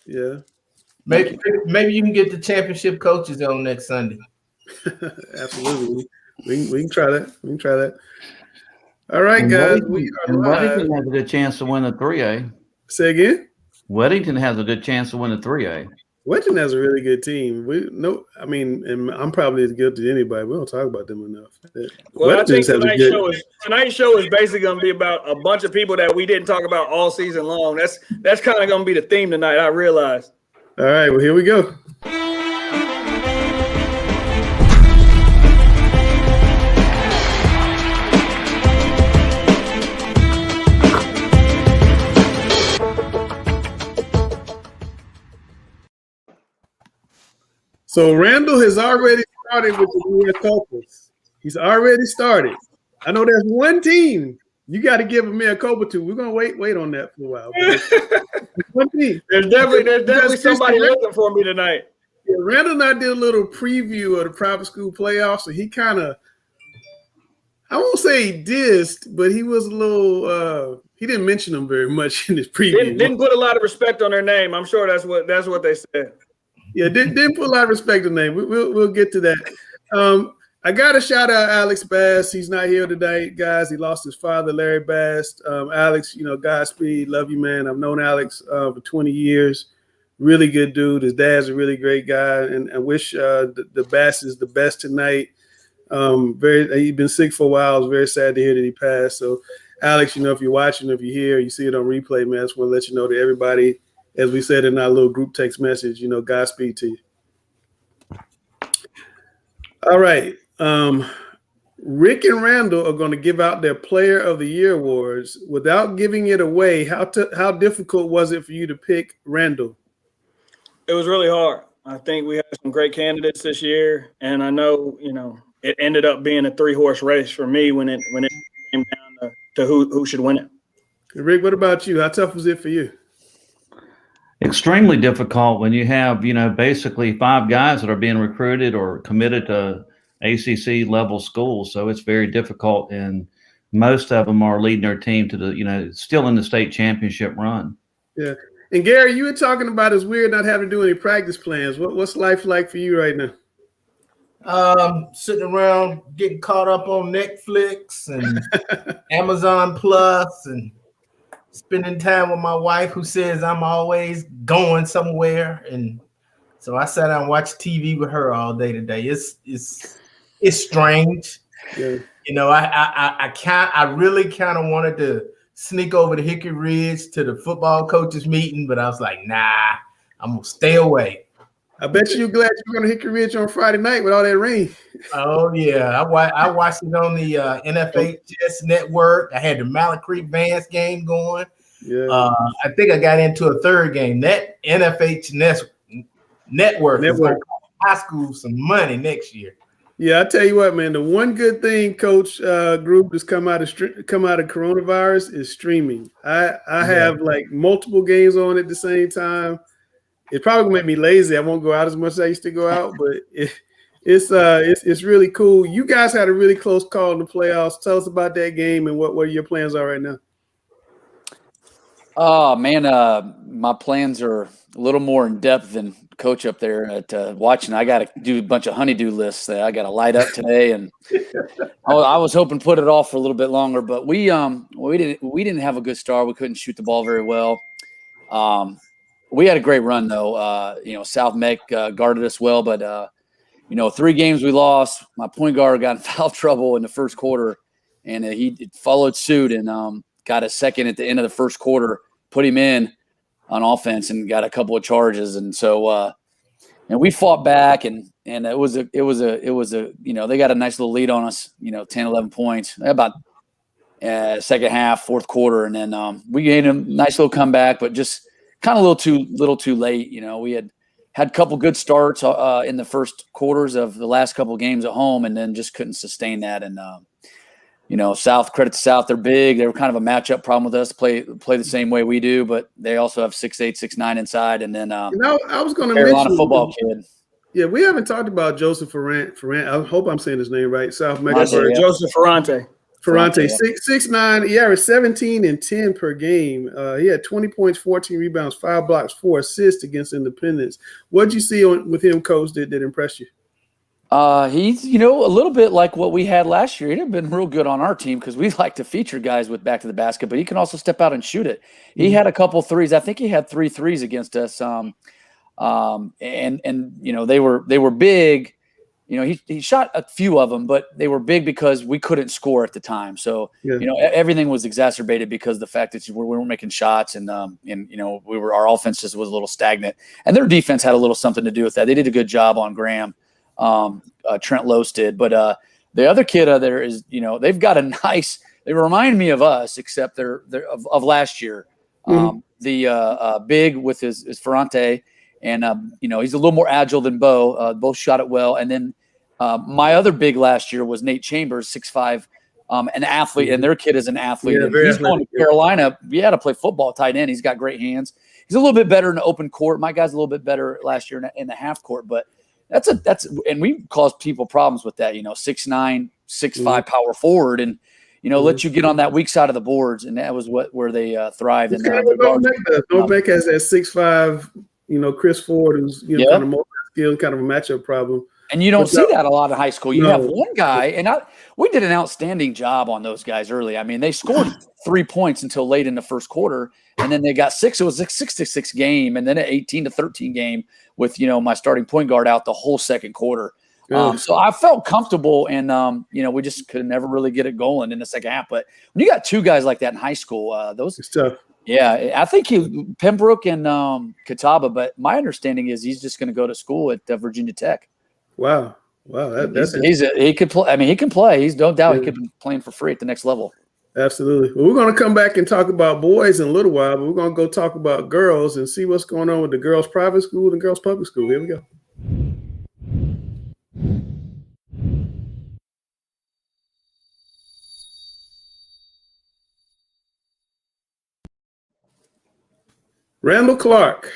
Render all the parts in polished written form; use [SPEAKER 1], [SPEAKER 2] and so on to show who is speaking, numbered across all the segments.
[SPEAKER 1] Yeah.
[SPEAKER 2] Maybe you can get the championship coaches on next Sunday.
[SPEAKER 1] Absolutely. We can try that. We can try that. All right, guys. We are live.
[SPEAKER 3] Weddington has a good chance to win the 3A.
[SPEAKER 1] Say again?
[SPEAKER 3] Weddington has a good chance to win the 3A.
[SPEAKER 1] Weddington has a really good team. And I'm probably as guilty as anybody. We don't talk about them enough.
[SPEAKER 4] Well, I think tonight's show is basically going to be about a bunch of people that we didn't talk about all season long. That's kind of going to be the theme tonight, I realize.
[SPEAKER 1] All right, well, here we go. So Randall has already started with the U.S. Caucus. He's already started. I know there's one team you got to give a mea culpa to. We're gonna wait on that for a while. One team.
[SPEAKER 4] There's definitely somebody looking for me tonight.
[SPEAKER 1] Yeah, Randall and I did a little preview of the private school playoffs, and he kind of, I won't say he dissed, but he was a little. He didn't mention them very much in his preview.
[SPEAKER 4] Didn't put a lot of respect on their name. I'm sure that's what they said.
[SPEAKER 1] Yeah, didn't put a lot of respect on the name. We'll get to that. I got to shout out Alex Bass. He's not here tonight, guys. He lost his father, Larry Bass. Alex, Godspeed. Love you, man. I've known Alex for 20 years. Really good dude. His dad's a really great guy, and I wish the Bass is the best tonight. He's been sick for a while. I was very sad to hear that he passed. So, Alex, if you're watching, if you're here, you see it on replay, man. I just want to let you know that everybody, as we said in our little group text message, Godspeed to you. All right. Rick and Randall are going to give out their Player of the Year awards. Without giving it away, how difficult was it for you to pick Randall? It
[SPEAKER 4] was really hard. I think we had some great candidates this year, and I know, it ended up being a 3-horse race for me when it came down to who should win it.
[SPEAKER 1] Rick, what about you? How tough was it for you?
[SPEAKER 3] Extremely difficult when you have, basically 5 guys that are being recruited or committed to ACC level schools. So it's very difficult, and most of them are leading their team to the, still in the state championship run.
[SPEAKER 1] Yeah. And Gary, you were talking about it's weird not having to do any practice plans. What's life like for you right now?
[SPEAKER 2] Sitting around getting caught up on Netflix and Amazon Plus and spending time with my wife, who says I'm always going somewhere. And so I sat down and watched TV with her all day today. It's strange.
[SPEAKER 1] Yeah.
[SPEAKER 2] I really kind of wanted to sneak over to Hickory Ridge to the football coaches meeting, but I was like, nah, I'm gonna stay away.
[SPEAKER 1] I bet you're glad you're going to Hickory Ridge on Friday night with all that rain.
[SPEAKER 2] Oh yeah, I watched it on the NFHS network. I had the Mallard Creek Vance game going.
[SPEAKER 1] Yeah.
[SPEAKER 2] I think I got into a third game. That NFH network is going to cost high school some money next year.
[SPEAKER 1] Yeah, I tell you what, man. The one good thing, Coach Group, has come out of coronavirus is streaming. I have like multiple games on at the same time. It's probably gonna make me lazy. I won't go out as much as I used to go out, but it's really cool. You guys had a really close call in the playoffs. Tell us about that game and what your plans are right now.
[SPEAKER 5] Oh man, my plans are a little more in depth than Coach up there at watching. I got to do a bunch of honeydew lists that I got to light up today, and I was hoping to put it off for a little bit longer, but we didn't have a good start. We couldn't shoot the ball very well. We had a great run though. South Meck guarded us well, but 3 games we lost. My point guard got in foul trouble in the first quarter, and he followed suit and got a second at the end of the first quarter, put him in on offense, and got a couple of charges. And so and we fought back, and it was a they got a nice little lead on us, 10, 11 points about second half, fourth quarter, and then we gained a nice little comeback, but just kind of a little too late. We had a couple good starts in the first quarters of the last couple of games at home, and then just couldn't sustain that. And South, credit to South, they're big. They were kind of a matchup problem with us. Play the same way we do, but they also have 6'8", 6'9" inside. And then
[SPEAKER 1] I was going to
[SPEAKER 5] Carolina
[SPEAKER 1] mention
[SPEAKER 5] football kid.
[SPEAKER 1] Yeah, we haven't talked about Joseph Ferrant. I hope I'm saying his name right. South Mecklenburg.
[SPEAKER 4] Joseph Ferrante.
[SPEAKER 1] Ferrante, 6'9", he averaged 17 and 10 per game. He had 20 points, 14 rebounds, 5 blocks, 4 assists against Independence. What did you see with him, Coach, that impressed you?
[SPEAKER 5] He's, a little bit like what we had last year. He'd have been real good on our team because we like to feature guys with back to the basket, but he can also step out and shoot it. He had a couple threes. I think he had 3 threes against us. And they were big. He shot a few of them, but they were big because we couldn't score at the time. So, everything was exacerbated because of the fact that we weren't making shots and our offense just was a little stagnant, and their defense had a little something to do with that. They did a good job on Graham. Trent Lose did, but the other kid there is, they've got a nice. They remind me of us, except they're of last year. The big with his Ferrante, and he's a little more agile than Bo. Both shot it well, and then my other big last year was Nate Chambers, 6'5", an athlete, and their kid is an athlete.
[SPEAKER 1] Yeah,
[SPEAKER 5] and he's going to Carolina. To play football, tight end. He's got great hands. He's a little bit better in the open court. My guy's a little bit better last year in the half court, but. That's and we caused people problems with that, 6'9", 6'5" power forward, and let you get on that weak side of the boards, and that was where they thrived. And
[SPEAKER 1] Novak has that 6'5", Chris Ford, who's kind of multi-skilled, kind of a matchup problem.
[SPEAKER 5] And you don't see that a lot in high school. You have one guy, and we did an outstanding job on those guys early. I mean, they scored 3 points until late in the first quarter, and then they got 6. It was a 6-6 game, and then an 18-13 game with my starting point guard out the whole second quarter. So I felt comfortable, and we just could never really get it going in the second half. But when you got 2 guys like that in high school,
[SPEAKER 1] it's tough.
[SPEAKER 5] Yeah, I think Pembroke and Catawba, but my understanding is he's just going to go to school at Virginia Tech.
[SPEAKER 1] Wow, that's
[SPEAKER 5] he could play. I mean, he can play. He's no doubt he could be playing for free at the next level.
[SPEAKER 1] Absolutely. Well, we're going to come back and talk about boys in a little while, but we're going to go talk about girls and see what's going on with the girls' private school and girls' public school. Here we go. Randall Clark,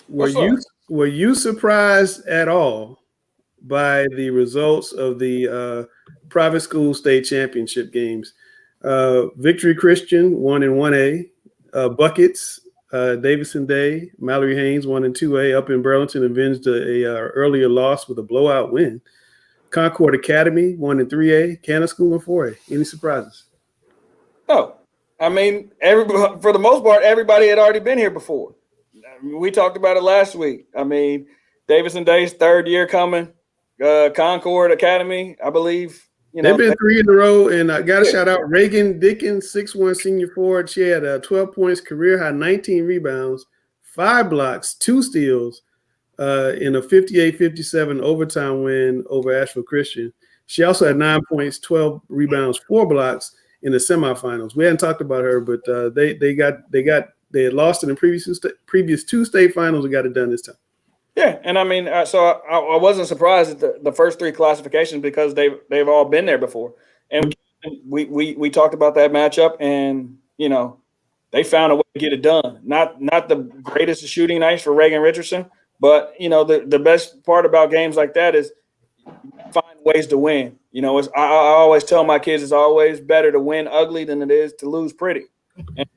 [SPEAKER 1] were you surprised at all by the results of the private school state championship games? Victory Christian won in 1A, Buckets, Davidson Day, Mallory Haynes won in 2A, up in Burlington avenged a earlier loss with a blowout win. Concord Academy won in 3A, Canna School in 4A. Any surprises?
[SPEAKER 4] No. I mean, for the most part, everybody had already been here before. We talked about it last week. I mean, Davidson Day's third year coming, Concord Academy, I believe.
[SPEAKER 1] They've been 3 in a row, and I got to shout out Reagan Dickens, 6'1" senior forward. She had 12 points, career high, 19 rebounds, 5 blocks, 2 steals in a 58-57 overtime win over Asheville Christian. She also had 9 points, 12 rebounds, 4 blocks in the semifinals. We hadn't talked about her, but they had lost in the previous 2 state finals and got it done this time.
[SPEAKER 4] Yeah, and I mean, so I wasn't surprised at the first 3 classifications because they've all been there before, and we talked about that matchup, and they found a way to get it done. Not the greatest shooting nights for Reagan Richardson, but the best part about games like that is find ways to win. I always tell my kids it's always better to win ugly than it is to lose pretty, and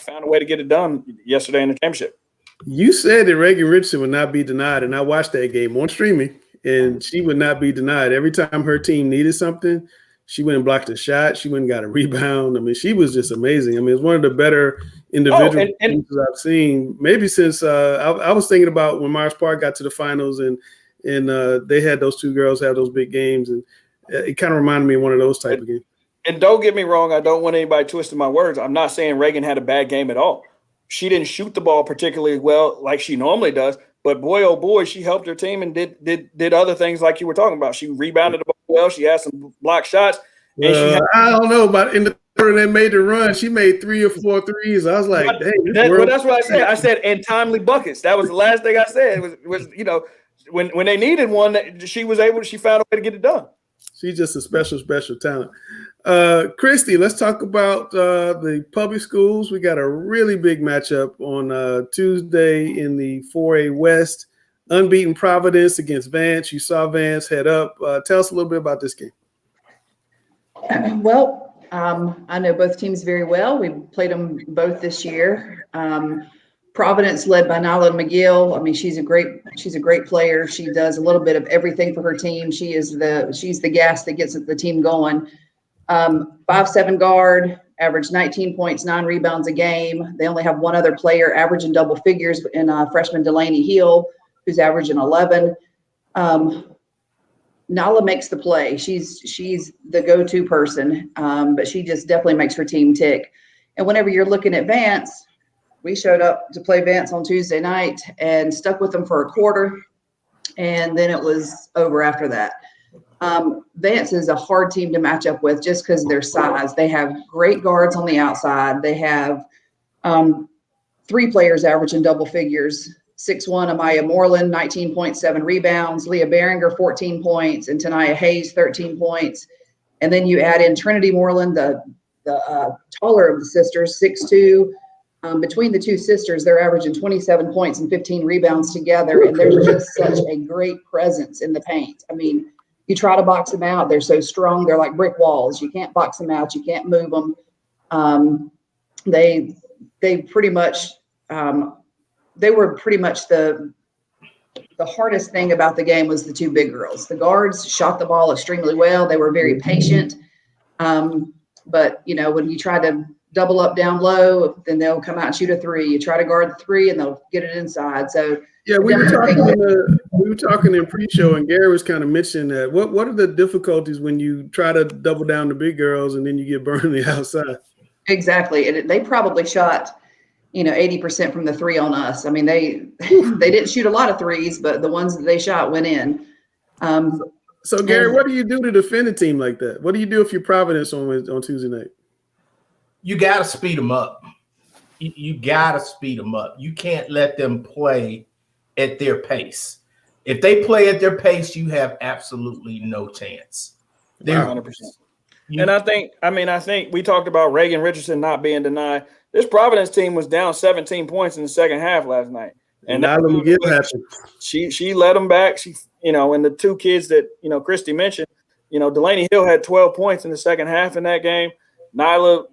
[SPEAKER 4] found a way to get it done yesterday in the championship.
[SPEAKER 1] You said that Reagan Richardson would not be denied, and I watched that game on streaming, and she would not be denied. Every time her team needed something, she went and blocked a shot. She went and got a rebound. I mean, she was just amazing. I mean, it's one of the better individual teams I've seen, maybe since I was thinking about when Myers Park got to the finals, and they had those 2 girls have those big games, and it kind of reminded me of one of those type of games.
[SPEAKER 4] And don't get me wrong, I don't want anybody twisting my words. I'm not saying Reagan had a bad game at all. She didn't shoot the ball particularly well like she normally does, but boy, oh boy, she helped her team and did other things like you were talking about. She rebounded the ball well. She had some block shots. And
[SPEAKER 1] I don't know, but in the third they made the run, she made 3 or 4 threes. I was like, dang.
[SPEAKER 4] That's what I said. I said, and timely buckets. That was the last thing I said. Was when they needed one, she found a way to get it done.
[SPEAKER 1] She's just a special talent. Christy, let's talk about the public schools. We got a really big matchup on Tuesday in the 4A West. Unbeaten Providence against Vance. You saw Vance head up. Tell us a little bit about this game.
[SPEAKER 6] Well, I know both teams very well. We played them both this year. Providence, led by Nyla McGill. I mean, she's a great player. She does a little bit of everything for her team. She's the gas that gets the team going. 5'7" guard, averaged 19 points, 9 rebounds a game. They only have one other player averaging double figures in freshman Delaney Hill, who's averaging 11. Nala makes the play. She's the go-to person, but she just definitely makes her team tick. And whenever you're looking at Vance, we showed up to play Vance on Tuesday night and stuck with them for a quarter, and then it was over after that. Vance is a hard team to match up with just because of their size. They have great guards on the outside. They have 3 players averaging double figures. 6'1" Amaya Moreland, 19.7 rebounds. Leah Behringer, 14 points. And Tanaya Hayes, 13 points. And then you add in Trinity Moreland, the taller of the sisters, 6'2". Between the two sisters, they're averaging 27 points and 15 rebounds together. And there's just such a great presence in the paint. I mean, you try to box them out. They're so strong. They're like brick walls. You can't box them out. You can't move them. They pretty much they were pretty much the hardest thing about the game was the 2 big girls. The guards shot the ball extremely well. They were very patient. But, you know, when you try to double up down low, then they'll come out and shoot a 3. You try to guard the 3 and they'll get it inside. So
[SPEAKER 1] yeah, we were talking in pre-show, and Gary was kind of mentioning that. What are the difficulties when you try to double down the big girls and then you get burned on the outside? Exactly.
[SPEAKER 6] And they probably shot, 80% from the 3 on us. I mean, they didn't shoot a lot of 3s, but the ones that they shot went in.
[SPEAKER 1] So Gary, what do you do to defend a team like that? What do you do if you're Providence on Tuesday night?
[SPEAKER 2] You got to speed them up. You got to speed them up. You can't let them play at their pace. If they play at their pace, you have absolutely no chance.
[SPEAKER 4] They're 100%. And I think we talked about Reagan Richardson not being denied. This Providence team was down 17 points in the second half last night. And she led them back. She, and the 2 kids that, Christy mentioned, Delaney Hill had 12 points in the second half in that game. Nyla,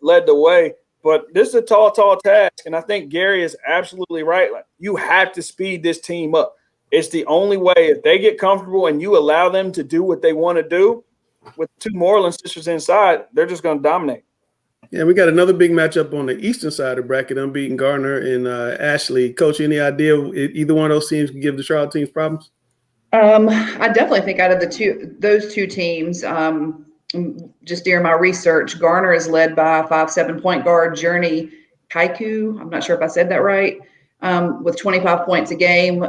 [SPEAKER 4] led the way. But this is a tall task. And I think Gary is absolutely right. Like, you have to speed this team up. It's the only way. If they get comfortable and you allow them to do what they want to do with 2 Moreland sisters inside, they're just going to dominate.
[SPEAKER 1] Yeah, we got another big matchup on the eastern side of the bracket, unbeaten Gardner and Ashley. Coach, any idea either one of those teams can give the Charlotte teams problems?
[SPEAKER 6] I definitely think out of those two teams, just during my research, Garner is led by 5'7" point guard Journey Kaiku. I'm not sure if I said that right, with 25 points a game.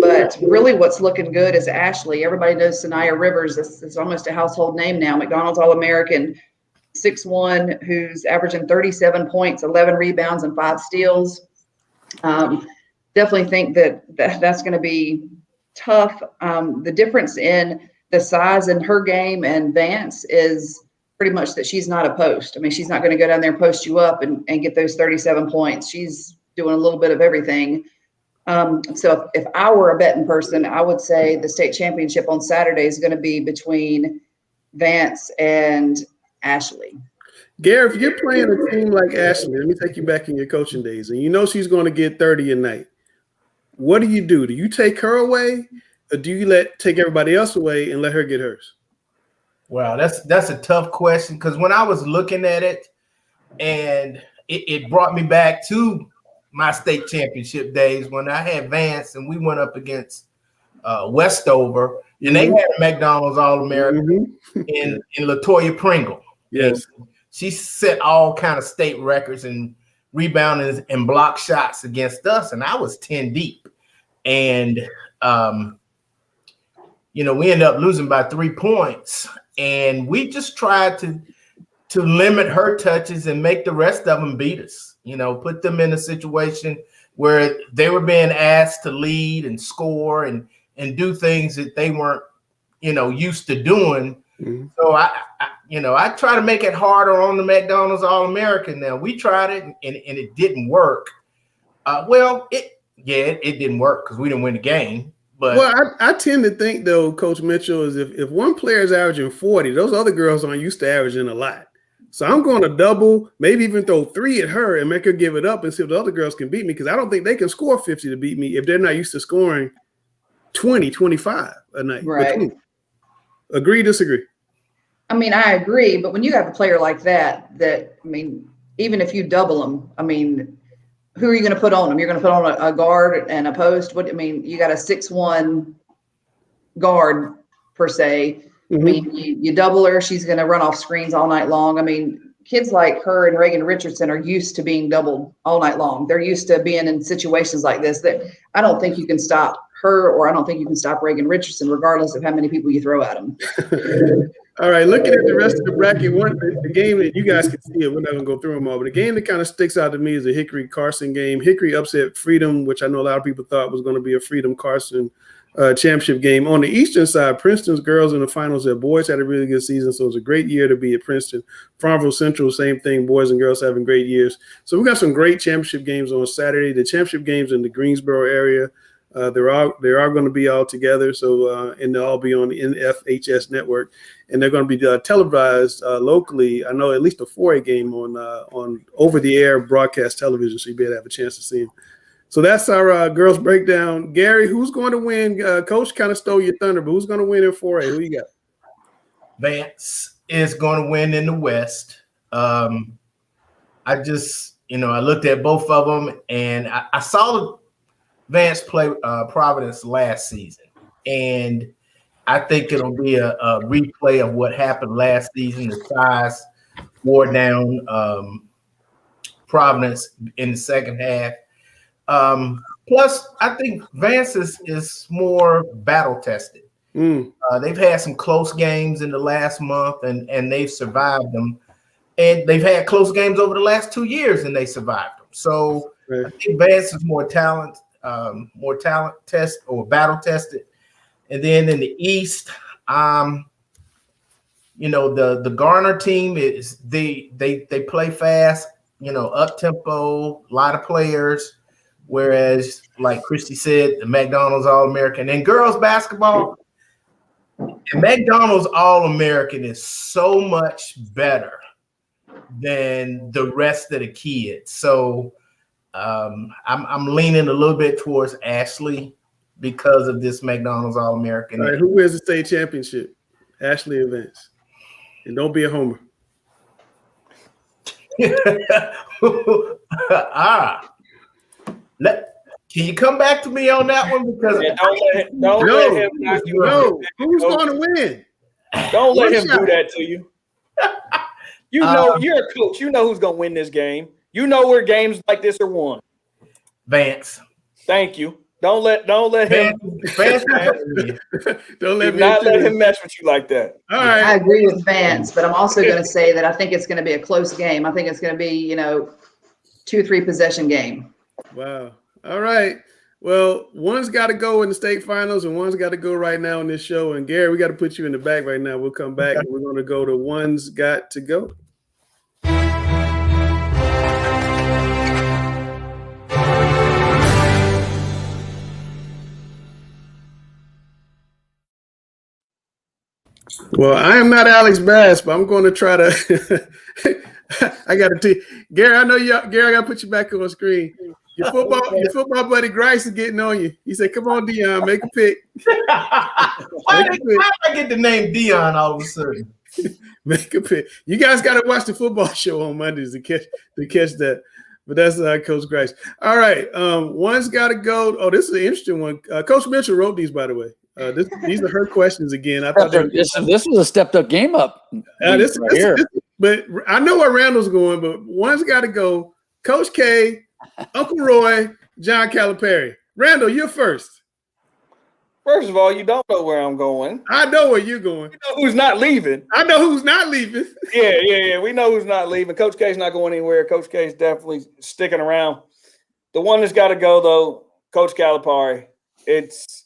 [SPEAKER 6] But really what's looking good is Ashley. Everybody knows Sanaya Rivers. This is almost a household name now. McDonald's All-American, 6'1", who's averaging 37 points, 11 rebounds, and 5 steals. Definitely think that's going to be tough. The difference in the size in her game and Vance is pretty much that she's not a post. I mean, she's not going to go down there and post you up and get those 37 points. She's doing a little bit of everything. So if I were a betting person, I would say the state championship on Saturday is going to be between Vance and Ashley.
[SPEAKER 1] Gary, if you're playing a team like Ashley, let me take you back in your coaching days, and she's going to get 30 a night. What do? Do you take her away, or do you take everybody else away and let her get hers?
[SPEAKER 2] Well, that's a tough question, because when I was looking at it, and it brought me back to my state championship days when I had Vance and we went up against Westover, and they had a McDonald's All-American in LaToya Pringle.
[SPEAKER 1] Yes.
[SPEAKER 2] And she set all kind of state records and rebounding and block shots against us, and I was 10 deep. And we ended up losing by 3 points, and we just tried to limit her touches and make the rest of them beat us. Put them in a situation where they were being asked to lead and score and do things that they weren't used to doing. So I try to make it harder on the McDonald's All-American. Now, we tried it and it didn't work. It didn't work because we didn't win the game. But
[SPEAKER 1] well, I tend to think though, Coach Mitchell, is if one player is averaging 40, those other girls aren't used to averaging a lot. So I'm going to double, maybe even throw 3 at her and make her give it up and see if the other girls can beat me, because I don't think they can score 50 to beat me if they're not used to scoring 20, 25 a night.
[SPEAKER 6] Right.
[SPEAKER 1] Agree, disagree?
[SPEAKER 6] I mean, I agree, but when you have a player like that, I mean, even if you double them, I mean, who are you going to put on them? You're going to put on a guard and a post. What I mean, you got a 6'1" guard per se. I mean, you double her, she's going to run off screens all night long. I mean, kids like her and Reagan Richardson are used to being doubled all night long. They're used to being in situations like this. That I don't think you can stop her, or I don't think you can stop Reagan Richardson, regardless of how many people you throw at them.
[SPEAKER 1] All right, looking at the rest of the bracket, the game that you guys can see it, we're not going to go through them all, but the game that kind of sticks out to me is the Hickory-Carson game. Hickory upset Freedom, which I know a lot of people thought was going to be a Freedom-Carson championship game. On the eastern side, Princeton's girls in the finals, their boys had a really good season, so it was a great year to be at Princeton. Farmville Central, same thing, boys and girls having great years. So we got some great championship games on Saturday. The championship games in the Greensboro area, they're going to be all together, so and they'll all be on the NFHS network, and they're going to be televised locally. I know at least a 4A game on over-the-air broadcast television, so you'll be able to have a chance to see them. So that's our girls breakdown. Gary, who's going to win? Coach kind of stole your thunder, but who's going to win in 4A? Who you got?
[SPEAKER 2] Vance is going to win in the West. I just, I looked at both of them, and I saw Vance play Providence last season, and I think it'll be a replay of what happened last season. The size wore down Providence in the second half. Plus, I think Vance is more battle tested. They've had some close games in the last month, and they've survived them. And they've had close games over the last 2 years, and they survived them. So I think Vance is more talent test or battle tested. And then in the East, the Garner team is they play fast, up tempo, a lot of players. Whereas, like Christy said, the McDonald's All-American and girls basketball, and McDonald's All-American is so much better than the rest of the kids. So I'm leaning a little bit towards Ashley because of this McDonald's All-American.
[SPEAKER 1] All right, who wins the state championship? Ashley or Vance? And don't be a homer. Can you come back to me on that one? Because
[SPEAKER 4] don't let him knock you out.
[SPEAKER 1] Who's going to win?
[SPEAKER 4] Don't let him do that to you. You know, you're a coach. You know who's going to win this game. You know where games like this are won.
[SPEAKER 2] Vance.
[SPEAKER 4] Thank you. Don't let him.
[SPEAKER 2] Vance.
[SPEAKER 4] Don't let him mess with you like that.
[SPEAKER 1] All right.
[SPEAKER 6] I agree with Vance, but I'm also going to say that I think it's going to be a close game. I think it's going to be, 2-3 possession game.
[SPEAKER 1] Wow. All right. Well, one's got to go in the state finals and one's got to go right now in this show. And Gary, we got to put you in the back right now. We'll come back and we're going to go to one's got to go. Well, I am not Alex Bass, but I'm going to try to. I got to tell you, Gary. I know you. Gary, I got to put you back on the screen. Your football buddy Grice is getting on you. He said, "Come on, Dion, make a pick."
[SPEAKER 2] Why did I get the name Dion all of a sudden?
[SPEAKER 1] Make a pick. You guys got to watch the football show on Mondays to catch that. But that's Coach Grice. All right, one's got to go. Oh, this is an interesting one. Coach Mitchell wrote these, by the way. These are her questions again. I thought
[SPEAKER 5] this was a stepped up game up.
[SPEAKER 1] But I know where Randall's going, but one's got to go. Coach K, Uncle Roy, John Calipari. Randall, you're first.
[SPEAKER 4] First of all, you don't know where I'm going.
[SPEAKER 1] I know where you're going.
[SPEAKER 4] You know who's not leaving.
[SPEAKER 1] I know who's not leaving.
[SPEAKER 4] Yeah. We know who's not leaving. Coach K's not going anywhere. Coach K's definitely sticking around. The one that's got to go, though, Coach Calipari. It's,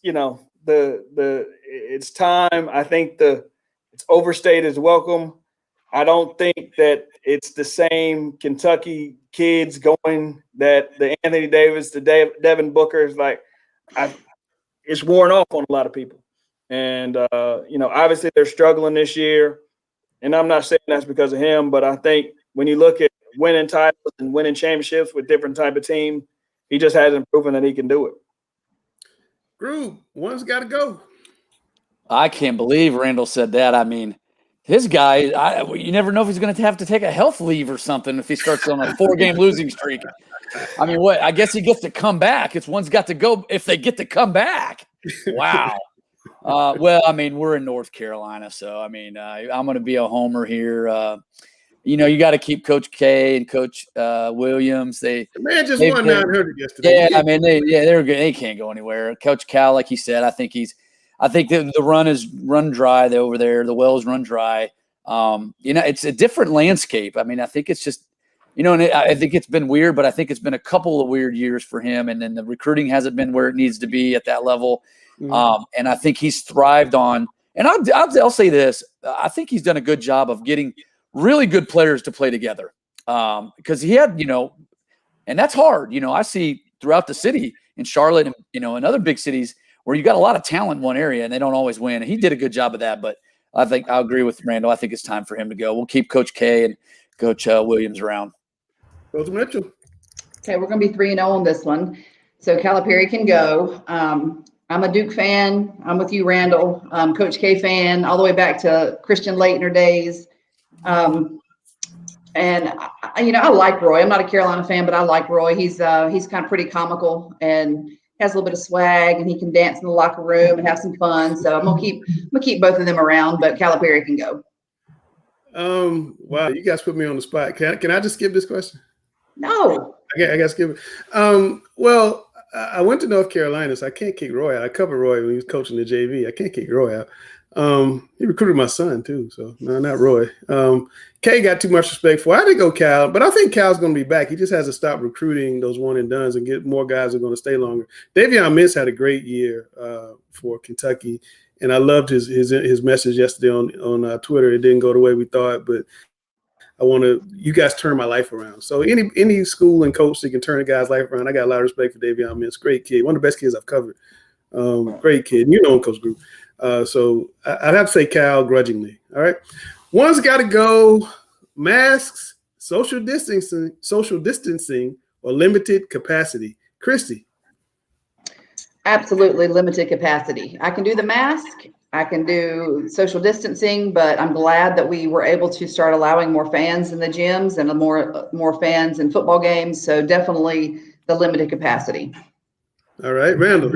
[SPEAKER 4] it's time. I think it's overstayed as welcome. I don't think that it's the same Kentucky kids going that the Anthony Davis, the Devin Bookers. Like, it's worn off on a lot of people. And, obviously they're struggling this year. And I'm not saying that's because of him, but I think when you look at winning titles and winning championships with different type of team, he just hasn't proven that he can do it.
[SPEAKER 1] Group, one's got to go.
[SPEAKER 5] I can't believe Randall said that. I mean, his guy, you never know if he's going to have to take a health leave or something if he starts on a 4-game losing streak. I mean, what? I guess he gets to come back. It's one's got to go if they get to come back. Wow. Well, I mean, we're in North Carolina, so I mean, I'm going to be a homer here. You got to keep Coach K and Coach Williams.
[SPEAKER 1] The man just won 900 yesterday.
[SPEAKER 5] Yeah, I mean, they're good. They can't go anywhere. Coach Cal, like he said, I think the run is run dry over there. The wells run dry. It's a different landscape. I mean, I think it's just, and I think it's been weird, but I think it's been a couple of weird years for him. And then the recruiting hasn't been where it needs to be at that level. Mm-hmm. And I think he's thrived on, and I'll say this, I think he's done a good job of getting really good players to play together. Because he had, and that's hard. I see throughout the city in Charlotte and, in other big cities where you got a lot of talent in one area and they don't always win. And he did a good job of that, but I think I'll agree with Randall. I think it's time for him to go. We'll keep Coach K and Coach Williams around.
[SPEAKER 1] Coach Mitchell.
[SPEAKER 6] Okay, we're going to be 3-0 on this one. So Calipari can go. I'm a Duke fan. I'm with you, Randall. Coach K fan, all the way back to Christian Laettner days. And I like Roy. I'm not a Carolina fan, but I like Roy. He's kind of pretty comical and has a little bit of swag, and he can dance in the locker room and have some fun. So I'm gonna keep both of them around, but Calipari can go.
[SPEAKER 1] Wow, you guys put me on the spot. Can I just skip this question?
[SPEAKER 6] No.
[SPEAKER 1] I got to skip it. Well, I went to North Carolina, so I can't kick Roy out. I covered Roy when he was coaching the JV. I can't kick Roy out. He recruited my son too, so no, not Roy. Kay got too much respect for. I did go Cal, but I think Cal's going to be back. He just has to stop recruiting those one and dones and get more guys who are going to stay longer. Davion Mintz had a great year for Kentucky, and I loved his message yesterday on Twitter. It didn't go the way we thought, but you guys turn my life around. So any school and coach that can turn a guy's life around, I got a lot of respect for Davion Mintz. Great kid, one of the best kids I've covered. Great kid, you know him, Coach Group. So I'd have to say Cal grudgingly. All right. One's got to go: masks, social distancing, or limited capacity. Christy.
[SPEAKER 6] Absolutely limited capacity. I can do the mask. I can do social distancing, but I'm glad that we were able to start allowing more fans in the gyms and more fans in football games. So definitely the limited capacity.
[SPEAKER 1] All right, Randall.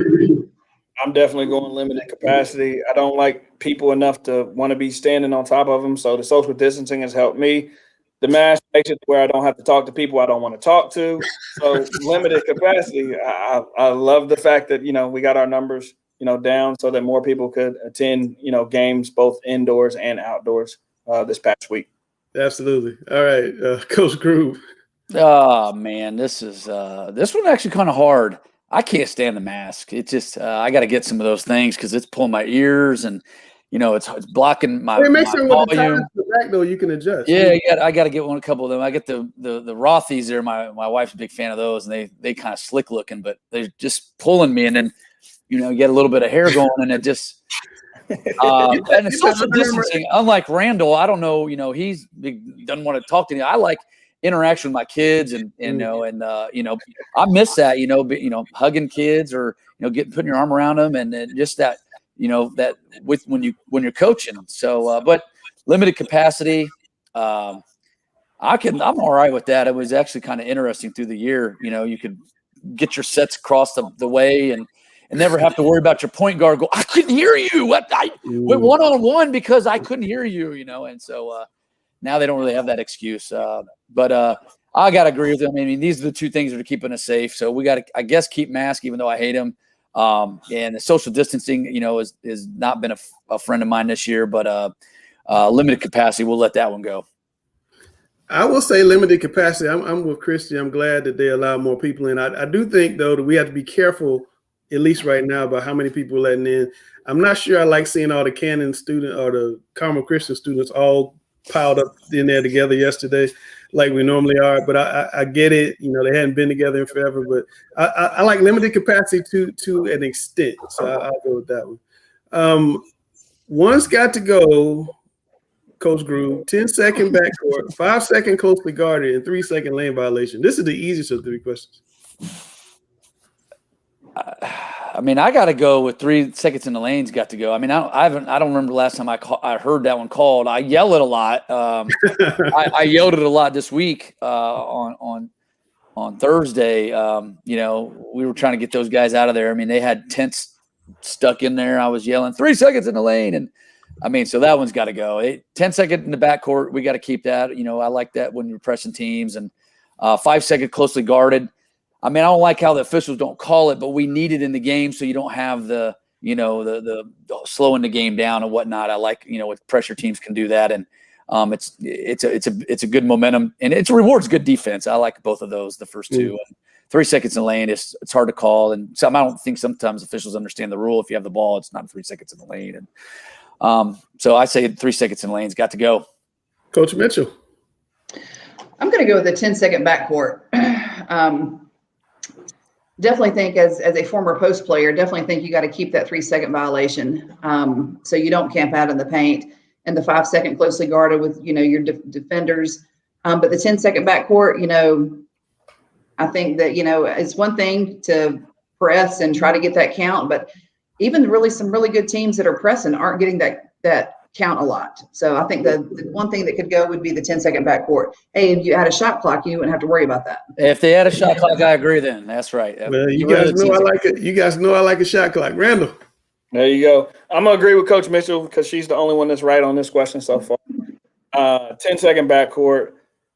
[SPEAKER 4] I'm definitely going limited capacity. I don't like people enough to want to be standing on top of them. So the social distancing has helped me. The mask makes it where I don't have to talk to people I don't want to talk to. So limited capacity. I love the fact that, we got our numbers, down so that more people could attend, games both indoors and outdoors this past week.
[SPEAKER 1] Absolutely. All right. Coach Groove.
[SPEAKER 5] Oh man, this one actually kind of hard. I can't stand the mask. It's just I got to get some of those things because it's pulling my ears and it's blocking my.
[SPEAKER 1] It makes sense with the
[SPEAKER 5] volume.
[SPEAKER 1] the back though. You can adjust.
[SPEAKER 5] Yeah, I got to get a couple of them. I get the Rothy's there. My wife's a big fan of those, and they kind of slick looking, but they're just pulling me, and then you get a little bit of hair going, and it just. And the social distancing, unlike Randall, I don't know. Doesn't want to talk to me. I like interaction with my kids and I miss that, hugging kids or, putting your arm around them and just that, that with when you're coaching. So, but limited capacity, I'm all right with that. It was actually kind of interesting through the year. You could get your sets across the way and never have to worry about your point guard go, I couldn't hear you. I went one-on-one because I couldn't hear you, and so, now they don't really have that excuse. But I got to agree with them. I mean, these are the two things that are keeping us safe. So we got to, I guess, keep masks, even though I hate them. And the social distancing, is not been a friend of mine this year. But limited capacity, we'll let that one go.
[SPEAKER 1] I will say limited capacity. I'm with Christy. I'm glad that they allow more people in. I do think, though, that we have to be careful, at least right now, about how many people we're letting in. I'm not sure I like seeing all the Cannon student or the Carmel Christian students all piled up in there together yesterday. like we normally are. But I get it. You know, they hadn't been together in forever. But I like limited capacity to an extent. So I'll go with that one. One's got to go, Coach Groove. 10-second backcourt, 5-second closely guarded, and 3-second lane violation. This is the easiest of 3 questions.
[SPEAKER 5] I mean, I got to go with 3 seconds in the lane's got to go. I mean, I don't remember the last time I heard that one called. I yell it a lot. I yelled it a lot this week on Thursday. You know, we were trying to get those guys out of there. I mean, they had tents stuck in there. I was yelling 3 seconds in the lane, and I mean, so that one's got to go. 10-second in the backcourt, we got to keep that. You know, I like that when you're pressing teams, and 5-second closely guarded. I mean, I don't like how the officials don't call it, but we need it in the game so you don't have the slowing the game down and whatnot. I like, you know, with pressure teams can do that, and it's a good momentum, and it rewards good defense. I like both of those, the first two. And 3 seconds in the lane, it's hard to call, and I don't think sometimes officials understand the rule. If you have the ball, it's not 3 seconds in the lane, and so I say 3 seconds in the lane's got to go.
[SPEAKER 1] Coach Mitchell.
[SPEAKER 6] I'm going to go with the 10-second backcourt. Definitely think as a former post player, definitely think you got to keep that 3-second violation so you don't camp out in the paint, and the 5-second closely guarded with, you know, your defenders. But the 10-second backcourt, you know, I think that, you know, it's one thing to press and try to get that count, but even really some really good teams that are pressing aren't getting that count a lot. So I think the one thing that could go would be the 10-second backcourt. Hey, if you had a shot clock, you wouldn't have to worry about that.
[SPEAKER 5] If they had a shot clock, I agree then. That's right.
[SPEAKER 1] Well, you guys know I like it. You guys know I like a shot clock. Randall.
[SPEAKER 4] There you go. I'm going to agree with Coach Mitchell because she's the only one that's right on this question so far. 10-second backcourt.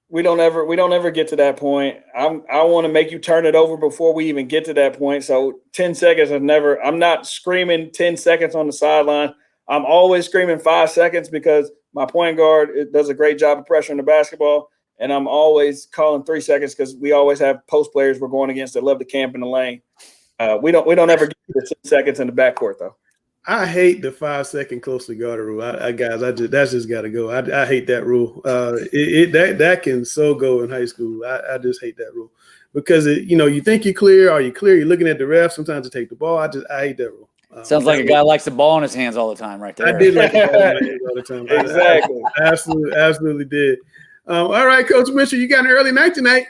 [SPEAKER 4] We don't ever get to that point. I want to make you turn it over before we even get to that point. So 10 seconds I'm not screaming 10 seconds on the sideline. I'm always screaming 5 seconds because my point guard does a great job of pressuring the basketball. And I'm always calling 3 seconds because we always have post players we're going against that love to camp in the lane. We don't ever get to 10 seconds in the backcourt though.
[SPEAKER 1] I hate the 5-second closely guarded rule. That's just got to go. I hate that rule. That can so go in high school. I just hate that rule because you think you're clear. Are you clear? You're looking at the ref sometimes to take the ball. I hate that rule.
[SPEAKER 5] Sounds like a guy likes the ball in his hands all the time, right there.
[SPEAKER 1] I did like the ball in my hands all the time.
[SPEAKER 4] Exactly.
[SPEAKER 1] I absolutely did. All right, Coach Mitchell, you got an early night tonight.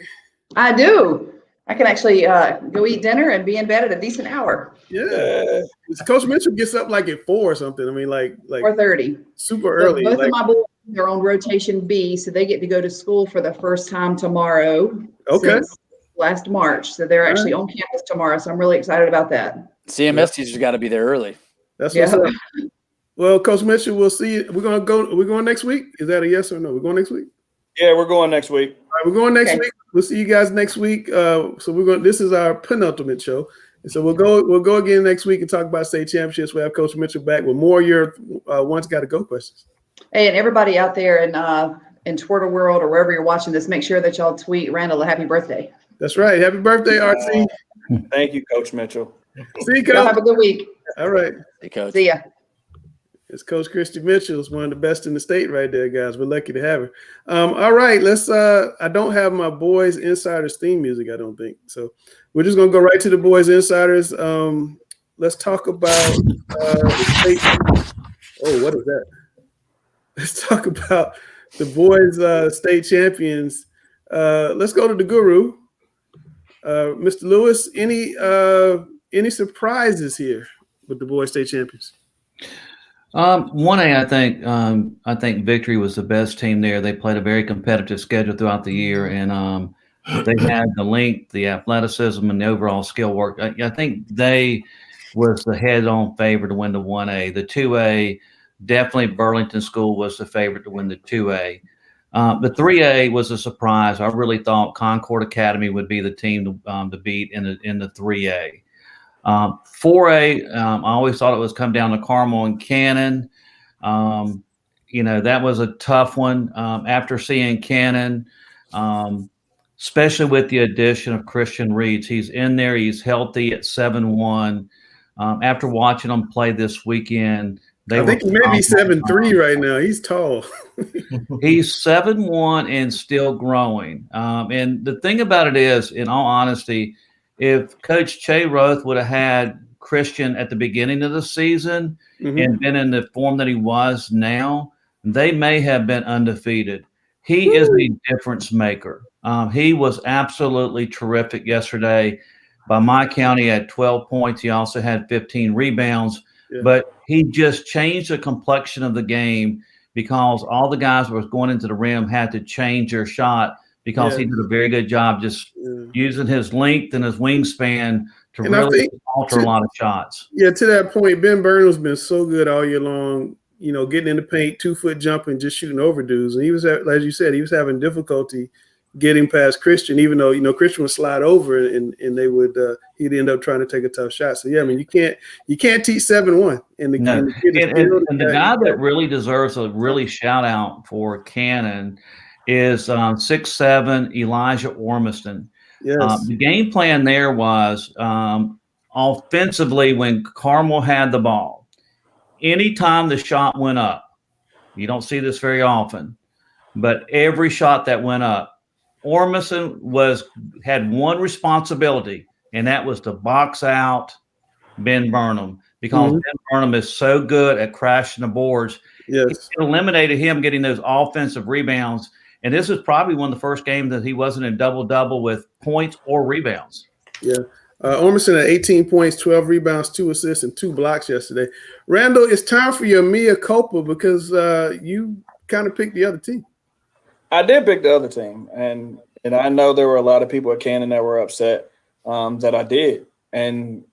[SPEAKER 6] I do. I can actually go eat dinner and be in bed at a decent hour.
[SPEAKER 1] Yeah. Coach Mitchell gets up like at 4 or something. I mean, like
[SPEAKER 6] 4:30.
[SPEAKER 1] Super early.
[SPEAKER 6] Both of my boys are on rotation B, so they get to go to school for the first time tomorrow.
[SPEAKER 1] Okay.
[SPEAKER 6] Since last March. So they're actually on campus tomorrow. So I'm really excited about that.
[SPEAKER 5] CMS teachers got to be there early.
[SPEAKER 1] That's what's up. Well, Coach Mitchell, we'll see you. We're going next week. Is that a yes or no? We're going next week?
[SPEAKER 4] Yeah, we're going next week.
[SPEAKER 1] All right, we're going next week. We'll see you guys next week. So this is our penultimate show. And so we'll go again next week and talk about state championships. We'll have Coach Mitchell back with more of your One's Got to Go questions.
[SPEAKER 6] Hey, and everybody out there in Twitter world or wherever you're watching this, make sure that y'all tweet Randall a happy birthday.
[SPEAKER 1] That's right. Happy birthday, RC.
[SPEAKER 4] Thank you, Coach Mitchell.
[SPEAKER 1] See you, Coach.
[SPEAKER 6] Y'all have a good week.
[SPEAKER 1] All right.
[SPEAKER 5] Hey, Coach.
[SPEAKER 6] See ya.
[SPEAKER 1] It's Coach Christy Mitchell. Is one of the best in the state right there, guys. We're lucky to have her. All right, let's I don't have my Boys Insiders theme music, I don't think. So we're just gonna go right to the Boys Insiders. Let's talk about the state. Oh, what is that? Let's talk about the boys state champions. Let's go to the guru. Mr. Lewis, any surprises here with the boys state champions?
[SPEAKER 3] 1A, I think Victory was the best team there. They played a very competitive schedule throughout the year, and they had the length, the athleticism, and the overall skill work. I think they was the head-on favorite to win the 1A. The 2A, definitely Burlington School was the favorite to win the 2A. The 3A was a surprise. I really thought Concord Academy would be the team to beat in the 3A. 4A, I always thought it was come down to Carmel and Cannon. That was a tough one. After seeing Cannon, especially with the addition of Christian Reeds, he's in there. He's healthy at 7'1". After watching him play this weekend,
[SPEAKER 1] I think he may be 7'3" right now. He's tall.
[SPEAKER 3] He's 7'1" and still growing. And the thing about it is, in all honesty, if Coach Che Roth would have had Christian at the beginning of the season and been in the form that he was now, they may have been undefeated. He is a difference maker. He was absolutely terrific yesterday. By my count, he had 12 points. He also had 15 rebounds. But he just changed the complexion of the game because all the guys who were going into the rim had to change their shot because he did a very good job just using his length and his wingspan to really alter a lot of shots.
[SPEAKER 1] Yeah, to that point, Ben Burnham's been so good all year long, you know, getting in the paint, 2-foot jumping, just shooting over dudes. And he was, as you said, he was having difficulty getting past Christian, even though, you know, Christian would slide over and they would he'd end up trying to take a tough shot. So yeah, I mean, you can't teach 7-1. And the
[SPEAKER 3] guy that really deserves a really shout out for Cannon is 6'7" Elijah Ormiston.
[SPEAKER 1] Yes.
[SPEAKER 3] The game plan there was offensively when Carmel had the ball. Anytime the shot went up, you don't see this very often, but every shot that went up, Ormiston had one responsibility, and that was to box out Ben Burnham because Ben Burnham is so good at crashing the boards.
[SPEAKER 1] Yes.
[SPEAKER 3] It eliminated him getting those offensive rebounds. And this is probably one of the first games that he wasn't in double-double with points or rebounds.
[SPEAKER 1] Yeah. Ormiston had 18 points, 12 rebounds, 2 assists, and 2 blocks yesterday. Randall, it's time for your mea culpa because you kind of picked the other team.
[SPEAKER 4] I did pick the other team, and I know there were a lot of people at Cannon that were upset that I did. And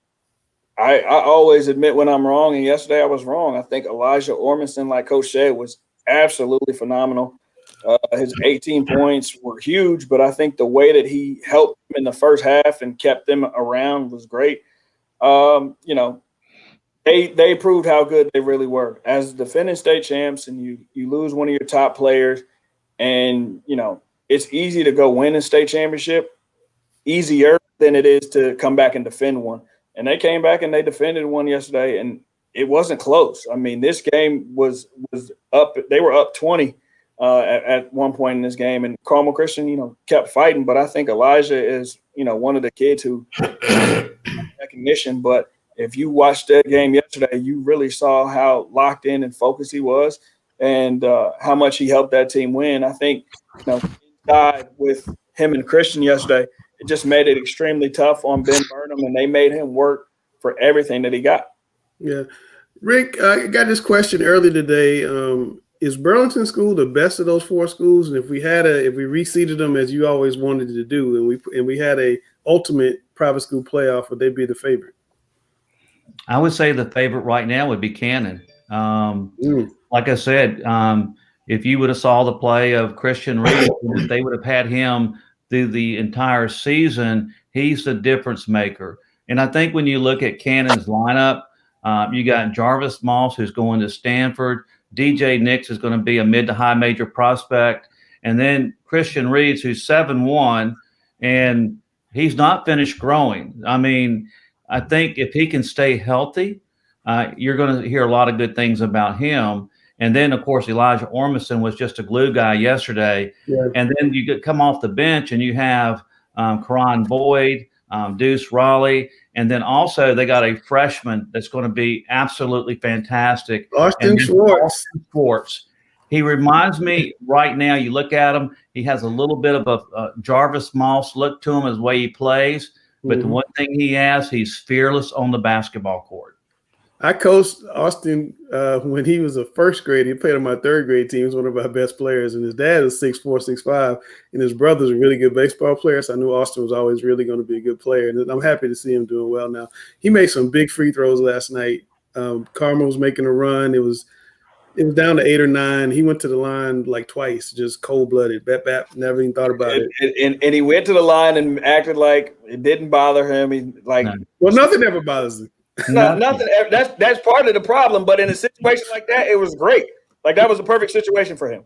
[SPEAKER 4] I always admit when I'm wrong, and yesterday I was wrong. I think Elijah Ormiston, like Coach said, was absolutely phenomenal. His 18 points were huge, but I think the way that he helped them in the first half and kept them around was great. You know, they proved how good they really were. As defending state champs and you lose one of your top players, and, you know, it's easy to go win a state championship, easier than it is to come back and defend one. And they came back and they defended one yesterday, and it wasn't close. I mean, this game was up. They were up 20 at one point in this game, and Carmel Christian, you know, kept fighting. But I think Elijah is, you know, one of the kids who recognition. But if you watched that game yesterday, you really saw how locked in and focused he was, and how much he helped that team win. I think, you know, inside with him and Christian yesterday, it just made it extremely tough on Ben Burnham, and they made him work for everything that he got.
[SPEAKER 1] Yeah. Rick, I got this question earlier today. Is Burlington School the best of those 4 schools? And if we reseeded them as you always wanted to do, and we had a ultimate private school playoff, would they be the favorite?
[SPEAKER 3] I would say the favorite right now would be Cannon. Like I said, if you would have saw the play of Christian Reed, if they would have had him through the entire season, he's the difference maker. And I think when you look at Cannon's lineup, you got Jarvis Moss, who's going to Stanford. DJ Nix is going to be a mid to high major prospect. And then Christian Reeds, who's 7'1", and he's not finished growing. I mean, I think if he can stay healthy, you're going to hear a lot of good things about him. And then, of course, Elijah Ormiston was just a glue guy yesterday. Yeah. And then you come off the bench and you have Karan Boyd, Deuce Raleigh, and then also they got a freshman that's going to be absolutely fantastic.
[SPEAKER 1] Austin
[SPEAKER 3] Schwartz. He reminds me right now, you look at him, he has a little bit of a Jarvis Moss look to him as the way he plays. But the one thing he has, he's fearless on the basketball court.
[SPEAKER 1] I coached Austin when he was a first grade. He played on my third grade team. He was one of our best players. And his dad is 6'4", 6'5", and his brother's a really good baseball player. So I knew Austin was always really going to be a good player. And I'm happy to see him doing well now. He made some big free throws last night. Carmel was making a run. It was down to 8 or 9. He went to the line like twice, just cold-blooded. Bap, never even thought about it.
[SPEAKER 4] And he went to the line and acted like it didn't bother him.
[SPEAKER 1] Well, nothing ever bothers him.
[SPEAKER 4] Nothing. That's part of the problem. But in a situation like that, it was great. Like that was a perfect situation for him.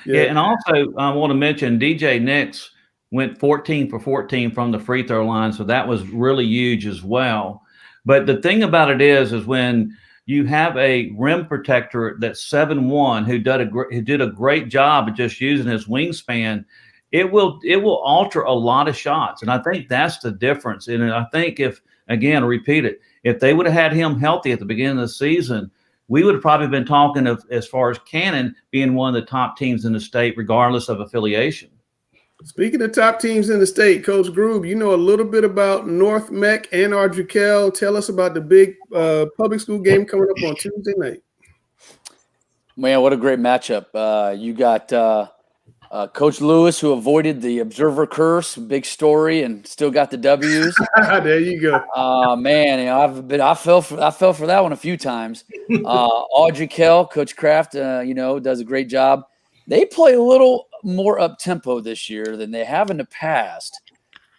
[SPEAKER 3] Yeah, and also I want to mention DJ Nix went 14 for 14 from the free throw line, so that was really huge as well. But the thing about it is when you have a rim protector that's 7'1" who did a great job of just using his wingspan. It will alter a lot of shots, and I think that's the difference. And I think again, repeat it, if they would have had him healthy at the beginning of the season, we would have probably been talking of as far as Cannon being one of the top teams in the state, regardless of affiliation.
[SPEAKER 1] Speaking of top teams in the state, Coach Grube, you know a little bit about North Mech and Ardrey-Kell. Tell us about the big public school game coming up on Tuesday night.
[SPEAKER 5] Man, what a great matchup. You got Coach Lewis, who avoided the observer curse, big story, and still got the W's.
[SPEAKER 1] There you go.
[SPEAKER 5] Man, you know, I fell for that one a few times. Ardrey-Kell, Coach Kraft, you know, does a great job. They play a little more up tempo this year than they have in the past.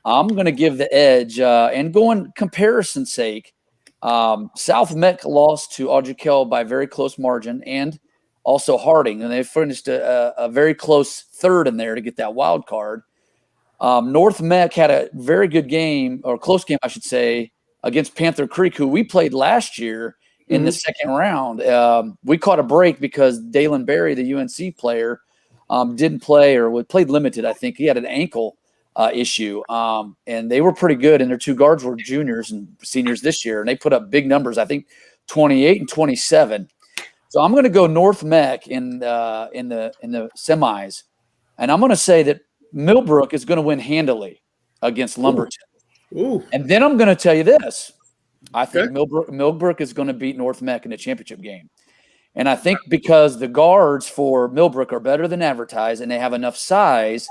[SPEAKER 5] I'm going to give the edge, and going comparison's sake, South Mech lost to Ardrey-Kell by a very close margin, and also Harding, and they finished a very close third in there to get that wild card. North Mech had a very good game, or close game, I should say, against Panther Creek, who we played last year in the second round. We caught a break because Dalen Berry, the UNC player, didn't play or played limited. I think he had an ankle issue, and they were pretty good. And their two guards were juniors and seniors this year, and they put up big numbers. I think 28 and 27. So I'm going to go North Mech in the semis, and I'm going to say that Millbrook is going to win handily against Lumberton.
[SPEAKER 1] Ooh.
[SPEAKER 5] And then I'm going to tell you this: I think Millbrook is going to beat North Mech in the championship game. And I think because the guards for Millbrook are better than advertised, and they have enough size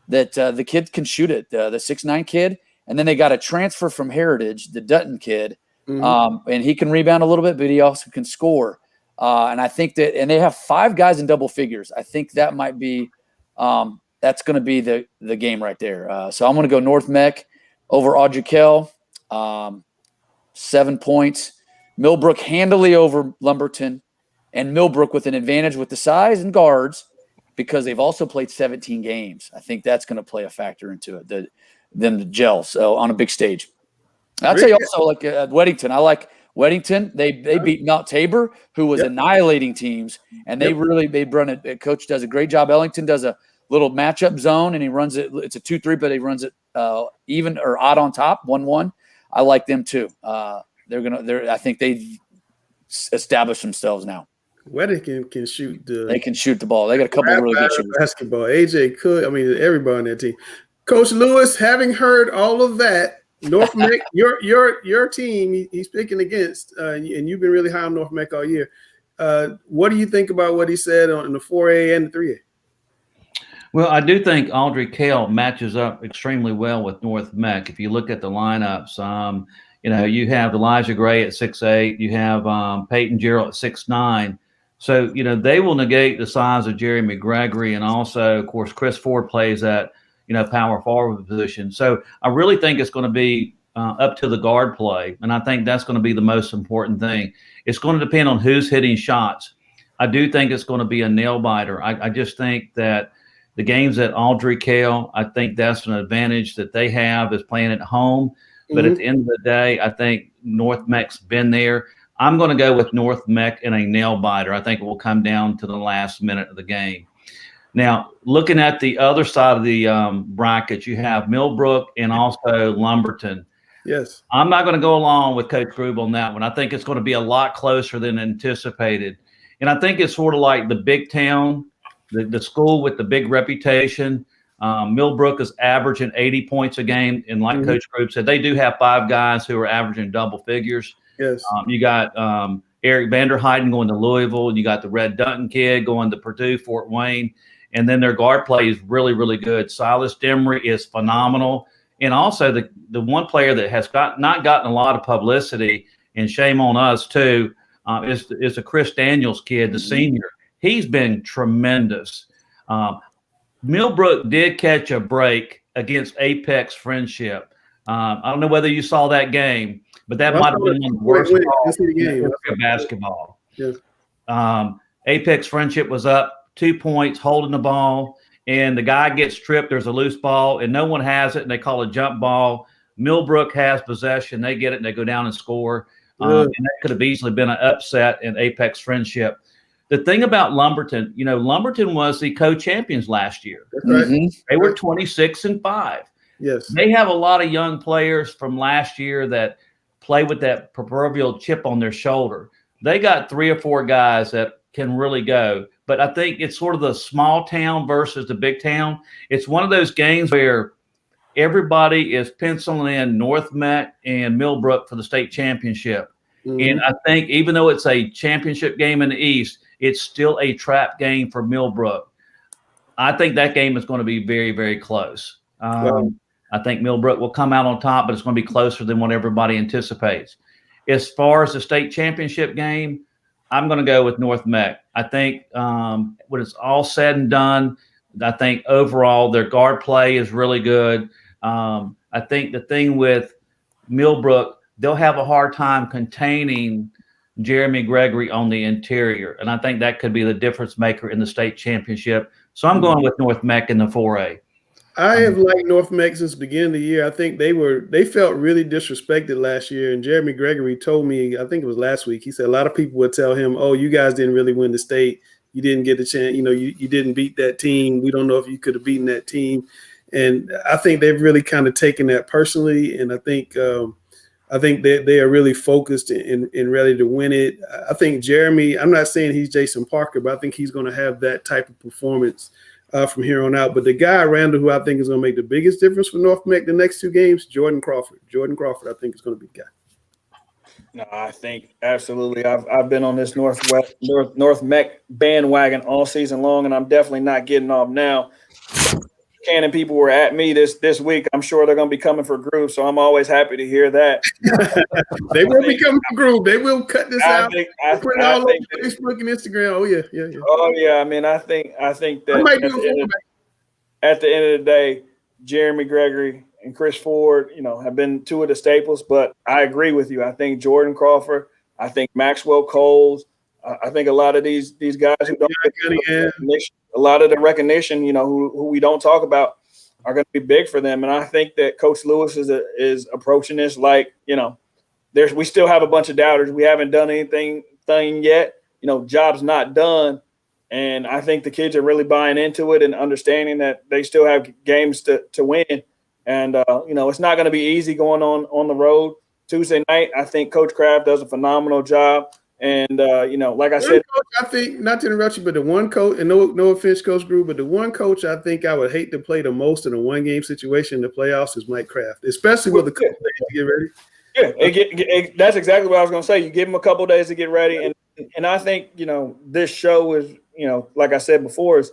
[SPEAKER 5] that the kid can shoot it, the 6'9" kid. And then they got a transfer from Heritage, the Dutton kid, and he can rebound a little bit, but he also can score. And I think that – and they have 5 guys in double figures. I think that might be that's going to be the game right there. So I'm going to go North Mech over Ardrey-Kell, 7 points. Millbrook handily over Lumberton. And Millbrook with an advantage with the size and guards because they've also played 17 games. I think that's going to play a factor into it, them to gel on a big stage. I'll tell you also, like Weddington. I like Weddington. They beat Mount Tabor, who was annihilating teams, and they run it. Coach does a great job. Ellington does a little matchup zone, and he runs it. It's a 2-3, but he runs it even or odd on top, 1-1. I like them too. I think they've established themselves now.
[SPEAKER 1] Weddington can shoot
[SPEAKER 5] They can shoot the ball. They got a couple of really good shooters.
[SPEAKER 1] Basketball. AJ Cook. I mean, everybody on that team. Coach Lewis, having heard all of that, North Mech, your team, he's picking against, and you've been really high on North Mech all year. What do you think about what he said on the 4A and the 3A?
[SPEAKER 3] Well, I do think Ardrey-Kell matches up extremely well with North Mech. If you look at the lineups, you have Elijah Gray at 6'8", you have Peyton Gerald at 6'9". So, they will negate the size of Jerry McGregory. And also, of course, Chris Ford plays at, power forward position. So I really think it's going to be up to the guard play. And I think that's going to be the most important thing. It's going to depend on who's hitting shots. I do think it's going to be a nail biter. I just think that the games at Ardrey-Kell, I think that's an advantage that they have is playing at home. But at the end of the day, I think North Mech's been there. I'm going to go with North Mech in a nail biter. I think it will come down to the last minute of the game. Now, looking at the other side of the bracket, you have Millbrook and also Lumberton.
[SPEAKER 1] Yes.
[SPEAKER 3] I'm not going to go along with Coach Grube on that one. I think it's going to be a lot closer than anticipated. And I think it's sort of like the big town, the school with the big reputation. Millbrook is averaging 80 points a game. And like Coach Grube said, they do have 5 guys who are averaging double figures.
[SPEAKER 1] Yes.
[SPEAKER 3] You got Eric Vanderheiden going to Louisville. You got the Red Dutton kid going to Purdue, Fort Wayne. And then their guard play is really, really good. Silas Demery is phenomenal. And also the one player that has not gotten a lot of publicity, and shame on us too, is a Chris Daniels kid, the senior. He's been tremendous. Millbrook did catch a break against Apex Friendship. I don't know whether you saw that game, but that might have been one of the worst calls in basketball.
[SPEAKER 1] Yeah.
[SPEAKER 3] Apex Friendship was up 2 points, holding the ball, and the guy gets tripped. There's a loose ball, and no one has it, and they call a jump ball. Millbrook has possession. They get it, and they go down and score. And that could have easily been an upset in Apex Friendship. The thing about Lumberton, Lumberton was the co-champions last year.
[SPEAKER 1] That's right.
[SPEAKER 5] Mm-hmm.
[SPEAKER 3] They were 26-5.
[SPEAKER 1] Yes.
[SPEAKER 3] They have a lot of young players from last year that play with that proverbial chip on their shoulder. They got 3 or 4 guys that can really go. But I think it's sort of the small town versus the big town. It's one of those games where everybody is penciling in North Mech and Millbrook for the state championship.
[SPEAKER 1] Mhm.
[SPEAKER 3] And I think even though it's a championship game in the East, it's still a trap game for Millbrook. I think that game is going to be very, very close. I think Millbrook will come out on top, but it's going to be closer than what everybody anticipates. As far as the state championship game, I'm going to go with North Mech. I think when it's all said and done, I think overall their guard play is really good. I think the thing with Millbrook, they'll have a hard time containing Jeremy Gregory on the interior. And I think that could be the difference maker in the state championship. So I'm going with North Mech in the 4A.
[SPEAKER 1] I have liked North Mech since the beginning of the year. I think they felt really disrespected last year. And Jeremy Gregory told me, I think it was last week, he said a lot of people would tell him, oh, you guys didn't really win the state. You didn't get the chance. You didn't beat that team. We don't know if you could have beaten that team. And I think they've really kind of taken that personally. And I think they are really focused and ready to win it. I think Jeremy, I'm not saying he's Jason Parker, but I think he's going to have that type of performance from here on out. But the guy, Randall, who I think is going to make the biggest difference for North Mech the next 2 games, Jordan Crawford. Jordan Crawford, I think, is going to be the guy.
[SPEAKER 4] No, I think absolutely. I've been on this North Mech bandwagon all season long, and I'm definitely not getting off now. Cannon people were at me this week. I'm sure they're going to be coming for Groove, so I'm always happy to hear that.
[SPEAKER 1] They will be coming for Groove. They will cut this out.
[SPEAKER 4] Put it
[SPEAKER 1] all over Facebook and Instagram. Oh yeah.
[SPEAKER 4] Oh yeah. I mean, I think that at the end of the day, Jeremy Gregory and Chris Ford, have been 2 of the staples. But I agree with you. I think Jordan Crawford. I think Maxwell Coles. I think a lot of these guys who don't get a lot of the recognition, who we don't talk about, are going to be big for them. And I think that Coach Lewis is approaching this like, we still have a bunch of doubters. We haven't done anything yet. Job's not done. And I think the kids are really buying into it and understanding that they still have games to win. And, it's not going to be easy going on the road. Tuesday night, I think Coach Kraft does a phenomenal job. And, like I said,
[SPEAKER 1] coach, I think, not to interrupt you, but the one coach, and no offense, Coach Groove, but the one coach I think I would hate to play the most in a 1-game situation in the playoffs is Mike Kraft, especially with a couple days to get ready.
[SPEAKER 4] Yeah, that's exactly what I was going to say. You give them a couple days to get ready. And I think, this show is, like I said before,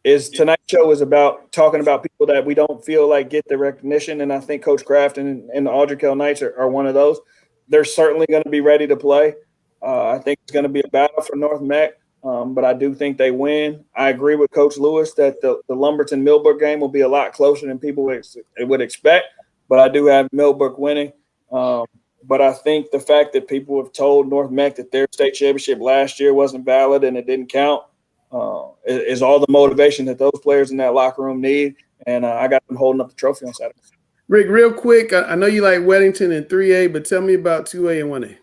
[SPEAKER 4] is tonight's show is about talking about people that we don't feel like get the recognition. And I think Coach Kraft and the Audrey Kell Knights are one of those. They're certainly going to be ready to play. I think it's going to be a battle for North Mech, but I do think they win. I agree with Coach Lewis that the Lumberton Millbrook game will be a lot closer than people would expect, but I do have Millbrook winning. But I think the fact that people have told North Mech that their state championship last year wasn't valid and it didn't count is all the motivation that those players in that locker room need, and I got them holding up the trophy on Saturday.
[SPEAKER 1] Rick, real quick, I know you like Weddington and 3A, but tell me about 2A and 1A.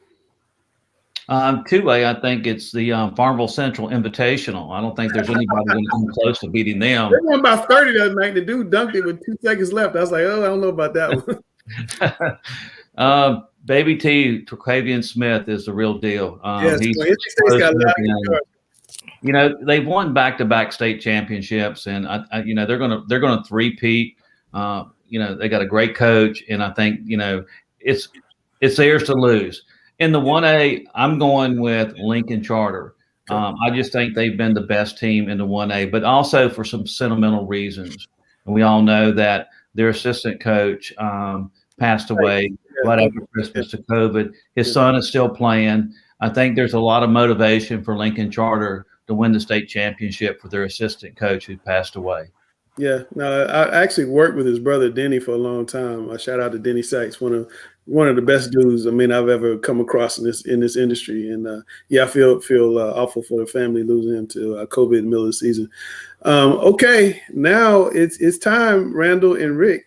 [SPEAKER 3] 2A, I think it's the Farmville Central Invitational. I don't think there's anybody going to come close to beating them.
[SPEAKER 1] They won by 30 the other night. The dude dunked it with 2 seconds left. I was like, oh, I don't know about that one.
[SPEAKER 3] Baby T, Traquavian Smith is the real deal.
[SPEAKER 1] Yes,
[SPEAKER 3] they've won back-to-back state championships, and they're gonna three-peat. They got a great coach, and I think it's theirs to lose. In the 1A, I'm going with Lincoln Charter. I just think they've been the best team in the 1A, but also for some sentimental reasons. And we all know that their assistant coach passed away right after Christmas to COVID. His son is still playing. I think there's a lot of motivation for Lincoln Charter to win the state championship for their assistant coach who passed away.
[SPEAKER 1] Yeah, no, I actually worked with his brother Denny for a long time. I shout out to Denny Sykes, one of the best dudes I've ever come across in this industry. And I feel awful for the family losing him to COVID in the middle of the season. Okay, now it's to Randall and Rick.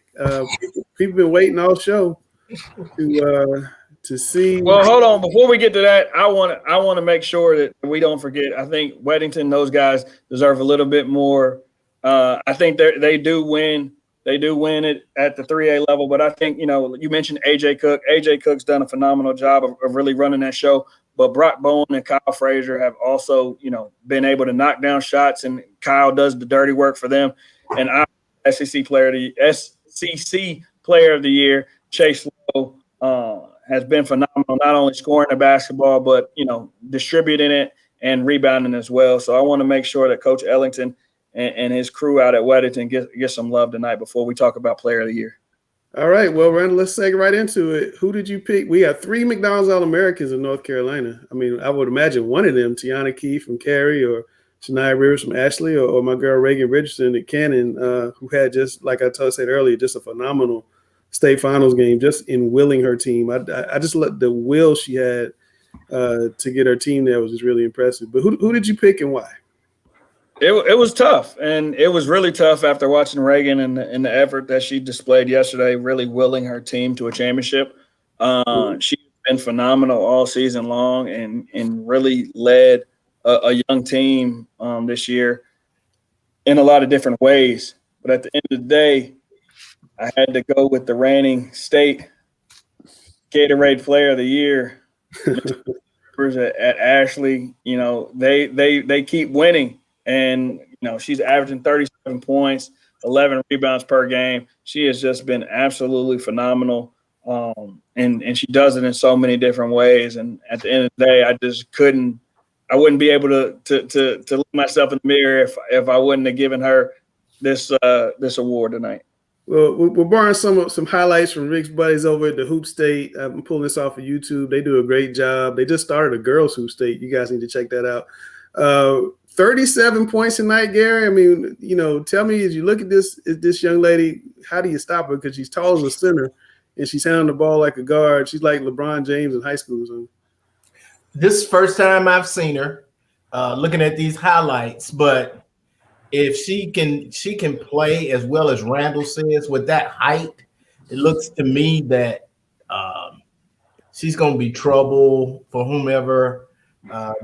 [SPEAKER 1] People been waiting all show to see.
[SPEAKER 4] Well, hold on. Before we get to that, I want to make sure that we don't forget. I think Weddington, those guys deserve a little bit more. I think they do win. They do win it at the 3A level, but I think, you mentioned AJ Cook. AJ Cook's done a phenomenal job of really running that show. But Brock Bowen and Kyle Frazier have also, been able to knock down shots, and Kyle does the dirty work for them. And SEC Player of the Year, Chase Lowe, has been phenomenal, not only scoring the basketball, but, distributing it and rebounding as well. So I want to make sure that Coach Ellington and his crew out at Weddington get some love tonight before we talk about Player of the Year.
[SPEAKER 1] All right, well, Randall, let's take right into it. Who did you pick? We got 3 McDonald's All-Americans in North Carolina. I mean, I would imagine one of them, Tiana Key from Cary, or Shania Rivers from Ashley, or my girl Reagan Richardson at Cannon, who had, just like I said earlier, just a phenomenal state finals game, just in willing her team. I just let the will she had to get her team there was just really impressive. But who did you pick and why?
[SPEAKER 4] It was tough, and it was really tough after watching Reagan and the effort that she displayed yesterday, really willing her team to a championship. She's been phenomenal all season long and really led a young team this year in a lot of different ways. But at the end of the day, I had to go with the reigning state Gatorade Player of the Year at Ashley. They keep winning. And, she's averaging 37 points, 11 rebounds per game. She has just been absolutely phenomenal. And she does it in so many different ways. And at the end of the day, I wouldn't be able to look myself in the mirror if I wouldn't have given her this award tonight.
[SPEAKER 1] Well, we're borrowing some highlights from Rick's buddies over at the Hoop State. I'm pulling this off of YouTube. They do a great job. They just started a girls Hoop State. You guys need to check that out. 37 points tonight, Gary. I mean, tell me, as you look at this young lady, how do you stop her? Because she's tall as a center, and she's handling the ball like a guard. She's like LeBron James in high school. So.
[SPEAKER 2] This is the first time I've seen her looking at these highlights, but if she can play as well as Randall says with that height, it looks to me that she's going to be trouble for whomever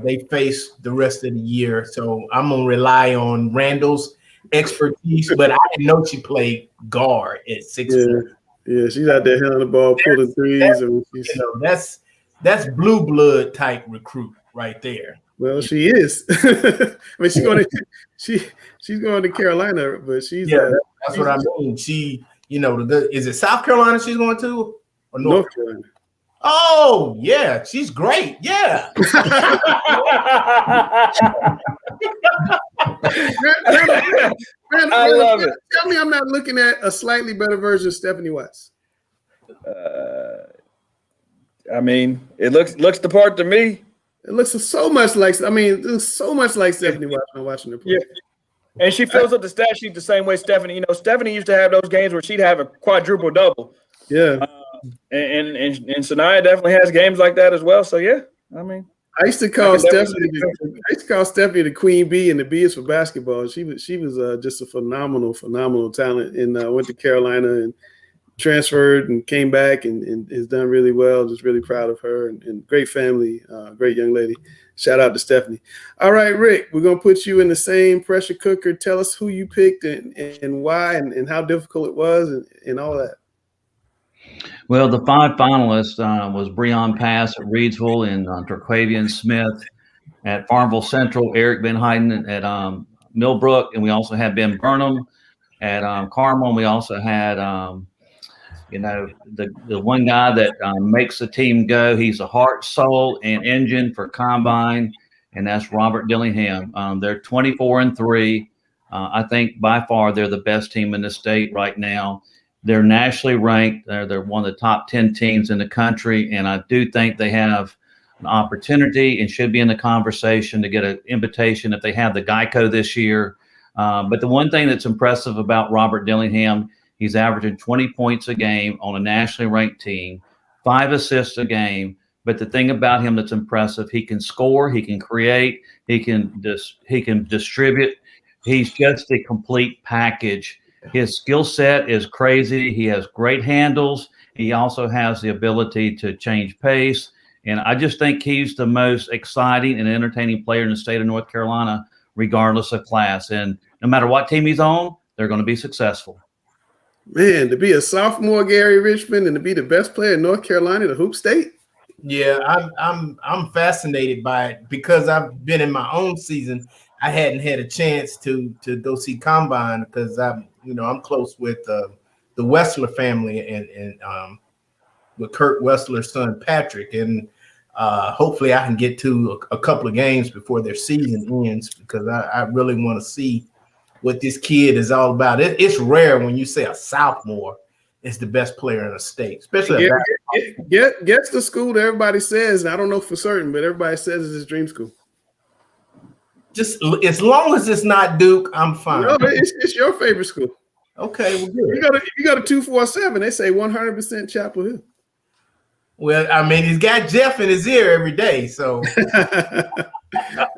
[SPEAKER 2] they face the rest of the year. So I'm going to rely on Randall's expertise, but I didn't know she played guard at 6'4".
[SPEAKER 1] Yeah, she's out there handling the ball, pulling threes.
[SPEAKER 2] That's blue blood type recruit right there.
[SPEAKER 1] Well, she is. I mean, she's going to Carolina, but she's
[SPEAKER 2] that's what I mean. She, is it South Carolina she's going to, or North
[SPEAKER 1] Carolina?
[SPEAKER 2] Oh yeah, she's great. Yeah.
[SPEAKER 1] I love it. Tell me I'm not looking at a slightly better version of Stephanie Watts.
[SPEAKER 4] I mean, it looks the part to me.
[SPEAKER 1] It looks so much like. I mean, it looks so much like Stephanie Watts when watching her play.
[SPEAKER 4] Yeah. And she fills up the stat sheet the same way Stephanie. Stephanie used to have those games where she'd have a quadruple double.
[SPEAKER 1] Yeah.
[SPEAKER 4] And Sanaya definitely has games like that as well. So yeah, I mean,
[SPEAKER 1] I used to call Stephanie the queen bee, and the B is for basketball. She was just a phenomenal talent, and went to Carolina and transferred and came back and has done really well. Just really proud of her and great family, great young lady. Shout out to Stephanie. All right, Rick, we're gonna put you in the same pressure cooker. Tell us who you picked and why and how difficult it was and all that.
[SPEAKER 3] Well, the 5 finalists was Breon Pass at Reidsville and Terquavian Smith at Farmville Central, Eric Van Heiden at Millbrook, and we also had Ben Burnham at Carmel. And we also had, the one guy that makes the team go. He's a heart, soul, and engine for Combine, and that's Robert Dillingham. They're 24-3. I think by far they're the best team in the state right now. They're nationally ranked. They're one of the top 10 teams in the country, and I do think they have an opportunity and should be in the conversation to get an invitation if they have the Geico this year. But the one thing that's impressive about Robert Dillingham, he's averaging 20 points a game on a nationally ranked team, 5 assists a game. But the thing about him that's impressive, he can score, he can create, he can distribute. He's just a complete package. His skill set is crazy. He has great handles, He also has the ability to change pace. And I just think he's the most exciting and entertaining player in the state of North Carolina, regardless of class. And no matter what team he's on, they're going to be successful.
[SPEAKER 1] Man, to be a sophomore, Gary Richmond, and to be the best player in North Carolina, the Hoop State.
[SPEAKER 2] Yeah, I'm fascinated by it because I've been in my own season. I hadn't had a chance to go see Combine because I'm close with the Wessler family and with Kurt Wessler's son Patrick, and hopefully I can get to a couple of games before their season ends because I really want to see what this kid is all about. It's rare when you say a sophomore is the best player in the state, especially
[SPEAKER 1] Gets the school that everybody says, and I don't know for certain, but everybody says it's his dream school.
[SPEAKER 2] Just as long as it's not Duke, I'm fine.
[SPEAKER 1] No, it's your favorite school.
[SPEAKER 2] Okay, well, good.
[SPEAKER 1] You got a 247. They say 100% Chapel Hill.
[SPEAKER 2] Well, I mean, he's got Jeff in his ear every day, so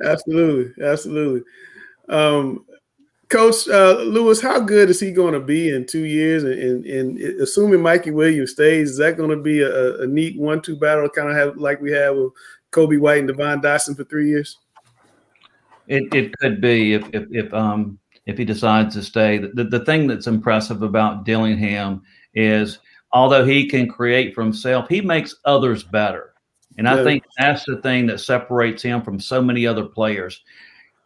[SPEAKER 1] absolutely. Coach Lewis, how good is he going to be in 2 years? And assuming Mikey Williams stays, is that going to be a neat 1-2 battle, kind of have like we had with Kobe White and Devon Dyson for 3 years?
[SPEAKER 3] It could be if he decides to stay. The thing that's impressive about Dillingham is, although he can create for himself, he makes others better. And I think that's the thing that separates him from so many other players.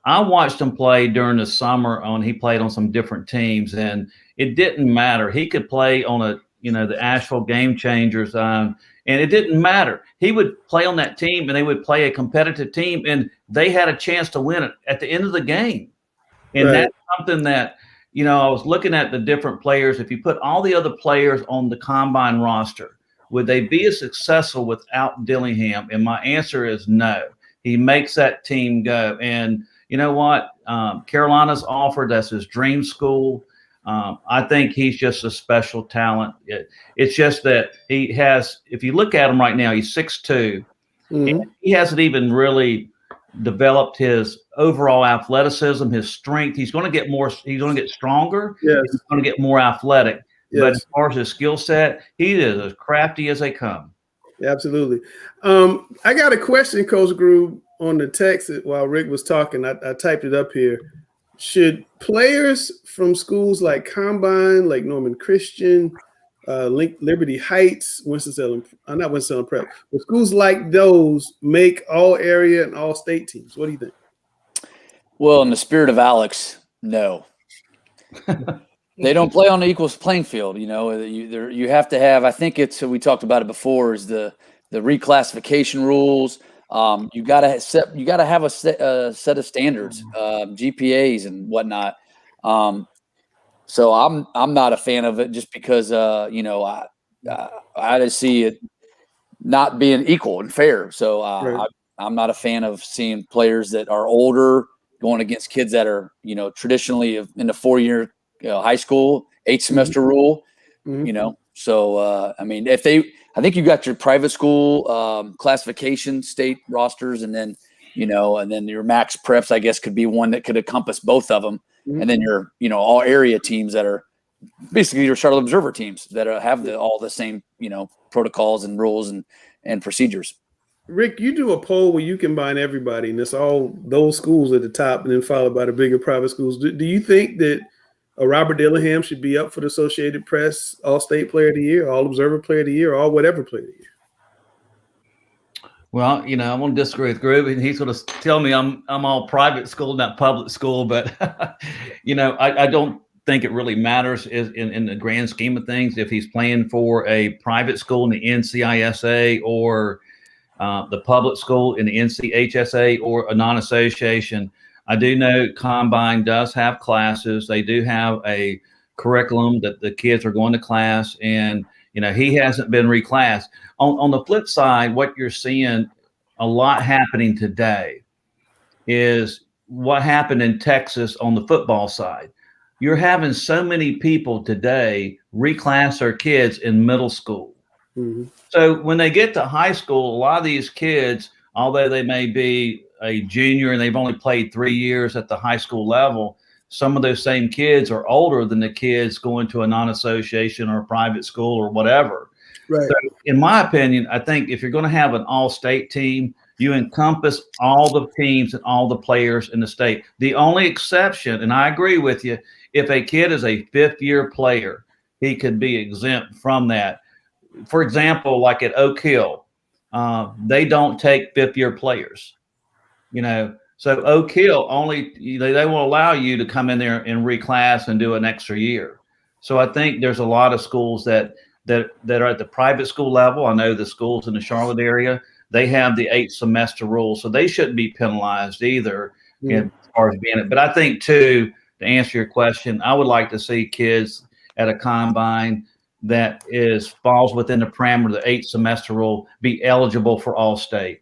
[SPEAKER 3] I watched him play during the summer he played on some different teams, and it didn't matter. He could play on the Asheville Game Changers, and it didn't matter. He would play on that team, and they would play a competitive team, and they had a chance to win it at the end of the game. And that's something that, I was looking at the different players. If you put all the other players on the Combine roster, would they be as successful without Dillingham? And my answer is no. He makes that team go. And you know what? Carolina's offered, that's his dream school. I think he's just a special talent. It's just that he has, if you look at him right now, he's 6'2". And he hasn't even really developed his overall athleticism, his strength. He's going to get more, he's going to get stronger.
[SPEAKER 1] Yes.
[SPEAKER 3] He's going to get more athletic.
[SPEAKER 1] Yes.
[SPEAKER 3] But as far as his skill set, he is as crafty as they come.
[SPEAKER 1] Absolutely. I got a question, Coach Groove, on the text while Rick was talking. I typed it up here. Should players from schools like Combine, like Norman Christian, Liberty Heights, not Winston-Salem Prep, but schools like those make all area and all state teams? What do you think?
[SPEAKER 5] Well, in the spirit of Alex, no. They don't play on the equal playing field. You have to have, I think we talked about it before, is the reclassification rules. You got to have a set of standards, GPAs and whatnot. So I'm not a fan of it just because I just see it not being equal and fair. So I'm not a fan of seeing players that are older going against kids that are traditionally in the 4-year high school 8-semester rule. So I mean, I think you got your private school classification state rosters, and then your max preps, I guess, could be one that could encompass both of them. And then your all area teams that are basically your Charlotte Observer teams that have all the same protocols and rules and procedures.
[SPEAKER 1] Rick, you do a poll where you combine everybody, and it's all those schools at the top, and then followed by the bigger private schools. Do you think that Robert Dillingham should be up for the Associated Press All-State Player of the Year, All-Observer Player of the Year, or all whatever Player of the Year?
[SPEAKER 3] Well, I'm going to disagree with Groove, and he's going to tell me I'm all private school, not public school. But, I don't think it really matters in the grand scheme of things if he's playing for a private school in the NCISA or the public school in the NCHSA or a non-association. I do know Combine does have classes. They do have a curriculum that the kids are going to class, and he hasn't been reclassed. On the flip side, what you're seeing a lot happening today is what happened in Texas on the football side. You're having so many people today reclass their kids in middle school. So when they get to high school, a lot of these kids, although they may be a junior and they've only played 3 years at the high school level, some of those same kids are older than the kids going to a non-association or a private school or whatever.
[SPEAKER 1] Right.
[SPEAKER 3] So in my opinion, I think if you're going to have an all-state team, you encompass all the teams and all the players in the state. The only exception, and I agree with you, if a kid is a fifth-year player, he could be exempt from that. For example, like at Oak Hill, they don't take fifth-year players. So Oak Hill only they won't allow you to come in there and reclass and do an extra year. So I think there's a lot of schools that are at the private school level. I know the schools in the Charlotte area, they have the 8-semester rule, so they shouldn't be penalized either as far as being it. But I think too, to answer your question, I would like to see kids at a combine that falls within the parameter of the 8-semester rule be eligible for all state.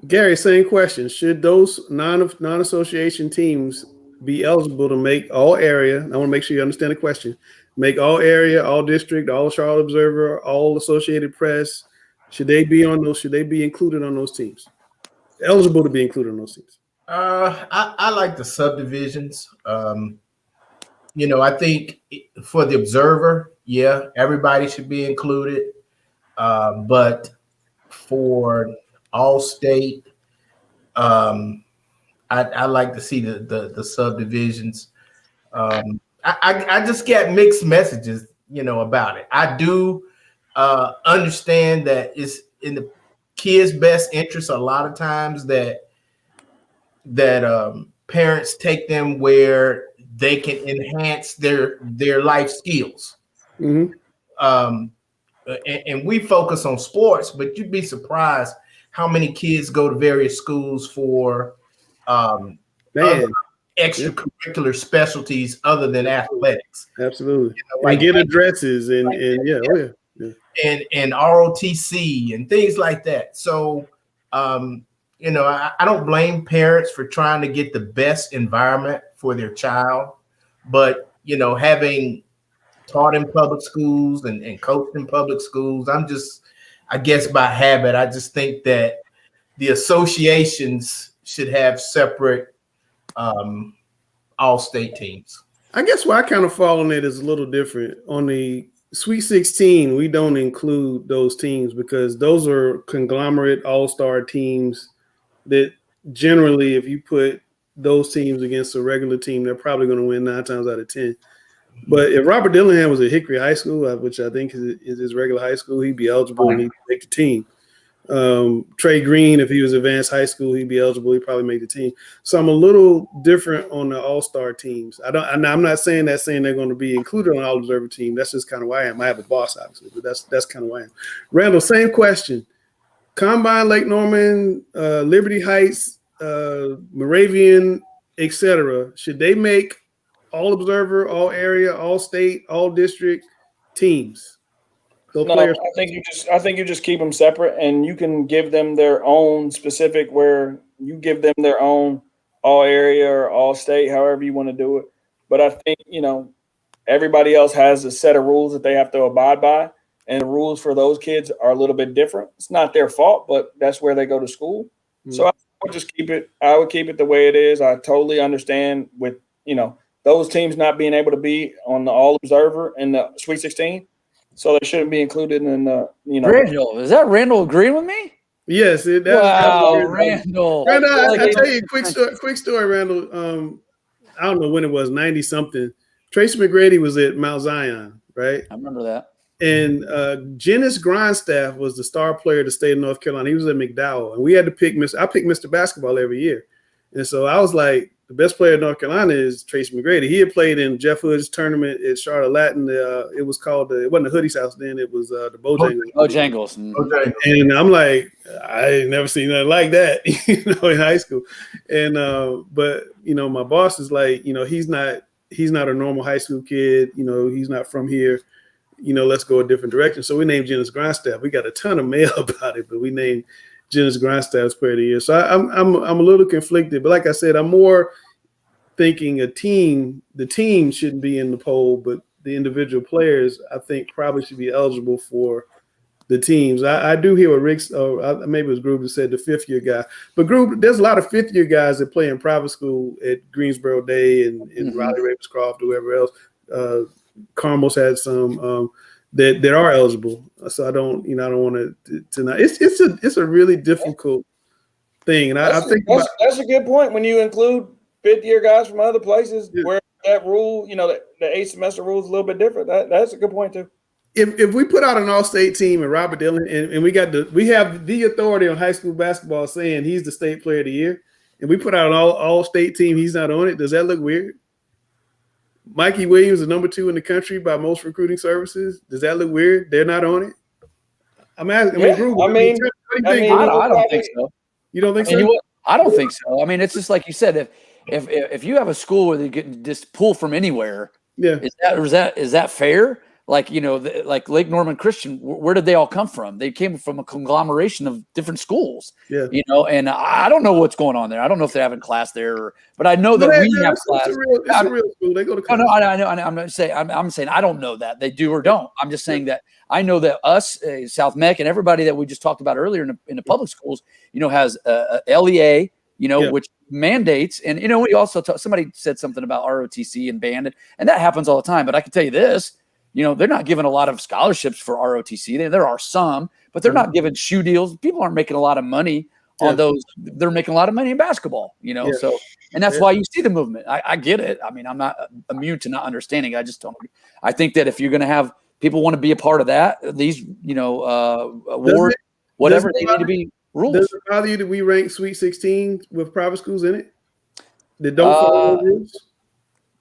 [SPEAKER 1] Gary, same question. Should those non-association teams be eligible to make all area? I want to make sure you understand the question. Make all area, all district, all Charlotte Observer, all Associated Press. Should they be on those? Should they be included on those teams? Eligible to be included on those teams?
[SPEAKER 2] I like the subdivisions. I think for the Observer, yeah, everybody should be included. But for all state, I like to see the subdivisions. I just get mixed messages, about it. I do understand that it's in the kids' best interest a lot of times that parents take them where they can enhance their life skills.
[SPEAKER 1] Mm-hmm.
[SPEAKER 2] And we focus on sports, but you'd be surprised how many kids go to various schools for other extracurricular specialties other than athletics.
[SPEAKER 1] Absolutely. Like get addresses and
[SPEAKER 2] ROTC and things like that. So, I don't blame parents for trying to get the best environment for their child, but, having taught in public schools and coached in public schools, I guess by habit, I just think that the associations should have separate all-state teams.
[SPEAKER 1] I guess where I kind of fall on it is a little different. On the Sweet 16, we don't include those teams because those are conglomerate all-star teams that generally, if you put those teams against a regular team, they're probably going to win 9 times out of 10. But if Robert Dillingham was at Hickory High School, which I think is his regular high school, he'd be eligible and he'd make the team. Trey Green, if he was advanced high school, he'd be eligible. He'd probably make the team. So I'm a little different on the all-star teams. I'm not saying they're going to be included on the all-observer team. That's just kind of who I am. I have a boss, obviously, but that's kind of who I am. Randall, same question. Combine, Lake Norman, Liberty Heights, Moravian, etc. Should they make all observer, all area, all state, all district teams?
[SPEAKER 4] I think you just keep them separate, and you can give them their own specific where you give them their own all area or all state, however you want to do it. But I think, everybody else has a set of rules that they have to abide by, and the rules for those kids are a little bit different. It's not their fault, but that's where they go to school. Mm-hmm. So I would just keep it the way it is. I totally understand with, those teams not being able to be on the all observer and the Sweet 16. So they shouldn't be included in the,
[SPEAKER 5] Randall, is that Randall agreeing with me?
[SPEAKER 1] Yes.
[SPEAKER 5] Randall.
[SPEAKER 1] I tell you a quick story, Randall. I don't know when it was, 90 something. Tracy McGrady was at Mount Zion, right?
[SPEAKER 5] I remember that.
[SPEAKER 1] And Janice Grindstaff was the star player of the state of North Carolina. He was at McDowell, and we had to pick I picked Mr. Basketball every year. And so I was like, the best player in North Carolina is Tracy McGrady. He had played in Jeff Hood's tournament at Charlotte Latin. It was called it wasn't the Hoodie's house then. It was the Bojangles.
[SPEAKER 5] Bojangles.
[SPEAKER 1] And I'm like, I ain't never seen nothing like that, in high school. And but my boss is like, he's not a normal high school kid. He's not from here. Let's go a different direction. So we named Janice Grindstaff. We got a ton of mail about it, but we named Janice Grindstaff's player of the year. So I'm a little conflicted, but like I said, I'm more thinking the team shouldn't be in the poll, but the individual players I think probably should be eligible for the teams. I do hear what Rick, or maybe it was Groove that said the 5th-year guy, but Groove, there's a lot of 5th-year guys that play in private school at Greensboro Day and Riley Ravenscroft, whoever else. Carmel's had some. that are eligible. So I don't want to not. It's a really difficult thing, and I think
[SPEAKER 4] that's a good point. When you include fifth-year guys from other places, where that rule, the 8 semester rule is a little bit different. That's a good point too.
[SPEAKER 1] If we put out an all-state team and Robert Dillon and we have the authority on high school basketball saying he's the state player of the year, and we put out an all-state team, he's not on it, does that look weird? Mikey Williams is number 2 in the country by most recruiting services. Does that look weird? They're not on it. I'm asking.
[SPEAKER 5] I don't think so.
[SPEAKER 1] You don't think so?
[SPEAKER 5] I don't think so. I mean, it's just like you said. If you have a school where they can just pull from anywhere, is that fair? Like, like Lake Norman Christian, where did they all come from? They came from a conglomeration of different schools.
[SPEAKER 1] Yeah.
[SPEAKER 5] And I don't know what's going on there. I don't know if they're having class there, but I know that we have class.
[SPEAKER 1] It's a real school. They go to class.
[SPEAKER 5] No, I know. I'm saying I don't know that they do or don't. I'm just saying that I know that us, South Mech, and everybody that we just talked about earlier in the public schools, has LEA, which mandates, and we also somebody said something about ROTC and band, and that happens all the time. But I can tell you this. They're not giving a lot of scholarships for ROTC. There are some, but they're not giving shoe deals. People aren't making a lot of money on those. They're making a lot of money in basketball, So, and that's why you see the movement. I get it. I mean, I'm not immune to not understanding. I just don't. I think that if you're going to have people want to be a part of that, these, award, whatever they need to be rules.
[SPEAKER 1] Does it bother you that we rank Sweet 16 with private schools in it? That don't follow the rules?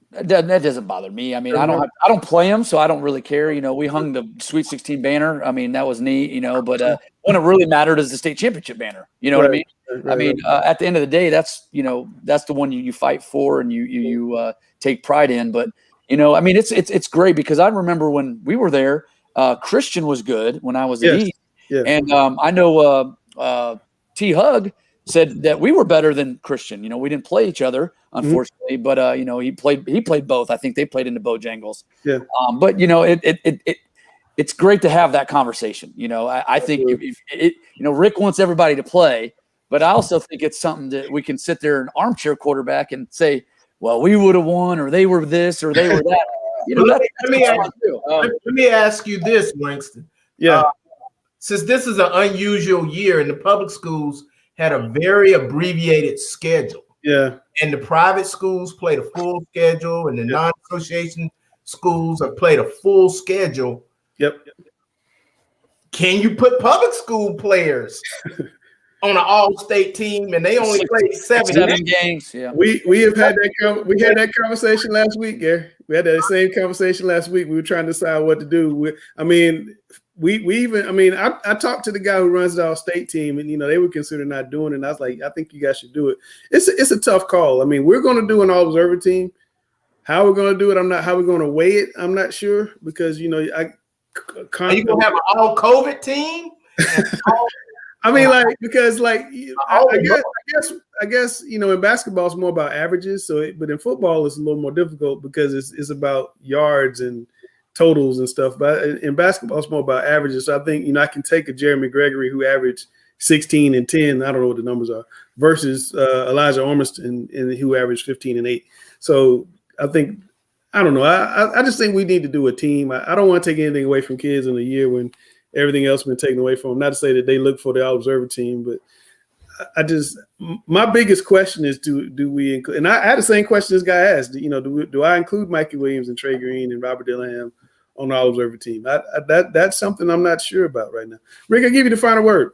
[SPEAKER 5] That doesn't bother me. I mean, I don't play them, so I don't really care. We hung the Sweet 16 banner. I mean, that was neat, but when it really mattered is the state championship banner. You know what I mean? Right. I mean, at the end of the day, that's the one you fight for and you take pride in. But, I mean, it's great because I remember when we were there, Christian was good when I was at East. Yeah. And I know T. Hug said that we were better than Christian. We didn't play each other, unfortunately, but he played both. I think they played in the Bojangles.
[SPEAKER 1] Yeah.
[SPEAKER 5] But it's great to have that conversation. I think Rick wants everybody to play, but I also think it's something that we can sit there and armchair quarterback and say, well, we would have won, or they were this, or they were that.
[SPEAKER 2] Let me ask you this, Langston.
[SPEAKER 1] Yeah.
[SPEAKER 2] Since this is an unusual year and the public schools had a very abbreviated schedule.
[SPEAKER 1] Yeah.
[SPEAKER 2] And the private schools played a full schedule and the non-association schools have played a full schedule.
[SPEAKER 1] Yep.
[SPEAKER 2] Can you put public school players on an all-state team and they only played seven
[SPEAKER 5] games? Yeah.
[SPEAKER 1] We had that conversation last week, Gary. We had that same conversation last week. We were trying to decide what to do. I talked to the guy who runs the all-state team, and they would consider not doing it. And I was like, I think you guys should do it. It's a tough call. I mean, we're going to do an all-observer team. How we're going to do it, how we're going to weigh it, I'm not sure because
[SPEAKER 2] are you going to have an all-COVID team?
[SPEAKER 1] I mean, I guess in basketball it's more about averages. But in football it's a little more difficult because it's about yards and totals and stuff. But in basketball it's more about averages. So I think I can take a Jeremy Gregory who averaged 16 and 10. I don't know what the numbers are versus Elijah Ormiston who averaged 15 and 8. So I think I don't know. I just think we need to do a team. I don't want to take anything away from kids in a year when everything else has been taken away from them. Not to say that they look for the all-observer team, but my biggest question is do we include? And I had the same question this guy asked. Do I include Mikey Williams and Trey Green and Robert Dillingham on the all-observer team? That's something I'm not sure about right now. Rick, I'll give you the final word.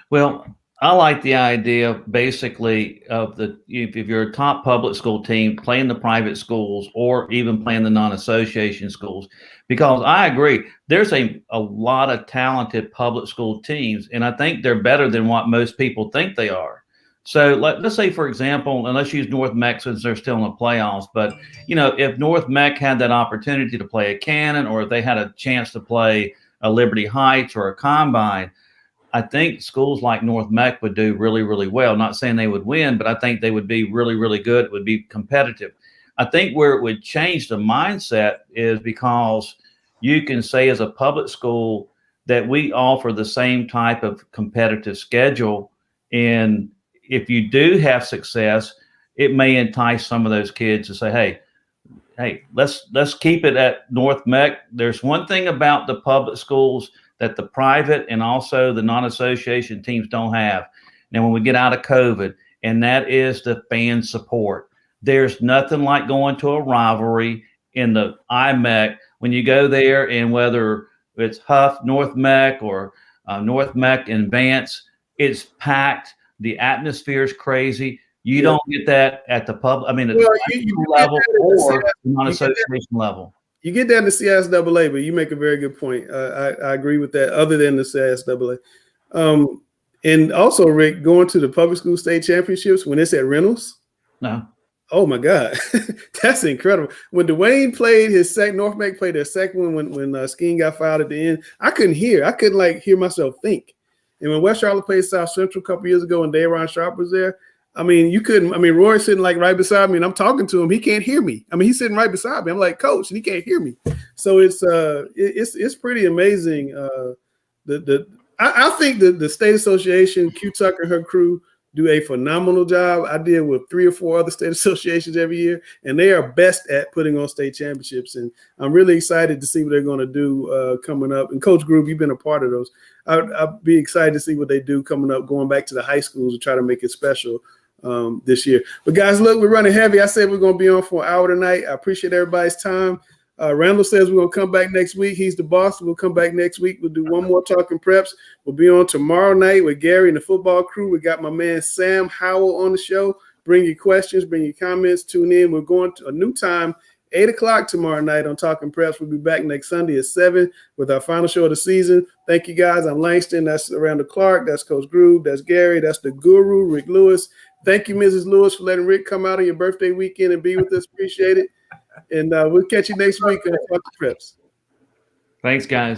[SPEAKER 3] Well, I like the idea basically of if you're a top public school team playing the private schools or even playing the non-association schools, because I agree there's a lot of talented public school teams, and I think they're better than what most people think they are. So let's say, for example, and let's use North Mech since they're still in the playoffs, but if North Mech had that opportunity to play a Cannon, or if they had a chance to play a Liberty Heights or a Combine, I think schools like North Mech would do really, really well. Not saying they would win, but I think they would be really, really good. It would be competitive. I think where it would change the mindset is because you can say as a public school that we offer the same type of competitive schedule. And if you do have success, it may entice some of those kids to say, hey, hey, let's keep it at North Mech. There's one thing about the public schools that the private and also the non-association teams don't have. Now, when we get out of COVID, and that is the fan support. There's nothing like going to a rivalry in the IMEC when you go there, and whether it's Huff, North Mech, or North Mech and Vance, it's packed. The atmosphere is crazy. You don't get that at the public. I mean, at the school level or the non-association level.
[SPEAKER 1] You get that in the CSAA, but you make a very good point. I agree with that. Other than the CSAA, and also Rick, going to the public school state championships when it's at Reynolds.
[SPEAKER 3] No.
[SPEAKER 1] Oh my God, that's incredible. When Dwayne played his second, North Mech played their second one when Skeen got fouled at the end. I couldn't hear. I couldn't like hear myself think. And when West Charlotte played South Central a couple years ago and Dayron Sharp was there, I mean, you couldn't. I mean, Roy's sitting like right beside me, and I'm talking to him. He can't hear me. I mean, he's sitting right beside me. I'm like, Coach, and he can't hear me. So it's pretty amazing. I think the state association, Q Tucker and her crew do a phenomenal job. I deal with 3 or 4 other state associations every year, and they are best at putting on state championships. And I'm really excited to see what they're going to do coming up. And Coach Groove, you've been a part of those. I'd be excited to see what they do coming up, going back to the high schools to try to make it special this year. But guys, look, we're running heavy. I said we're going to be on for an hour tonight. I appreciate everybody's time. Randall says we're going to come back next week. He's the boss. We'll come back next week. We'll do one more Talking Preps. We'll be on tomorrow night with Gary and the football crew. We got my man Sam Howell on the show. Bring your questions, bring your comments, tune in. We're going to a new time, 8 o'clock tomorrow night on Talking Preps. We'll be back next Sunday at 7 with our final show of the season. Thank you, guys. I'm Langston. That's Randall Clark. That's Coach Groove. That's Gary. That's the guru, Rick Lewis. Thank you, Mrs. Lewis, for letting Rick come out on your birthday weekend and be with us. Appreciate it. And we'll catch you next week on Talking Preps.
[SPEAKER 3] Thanks, guys.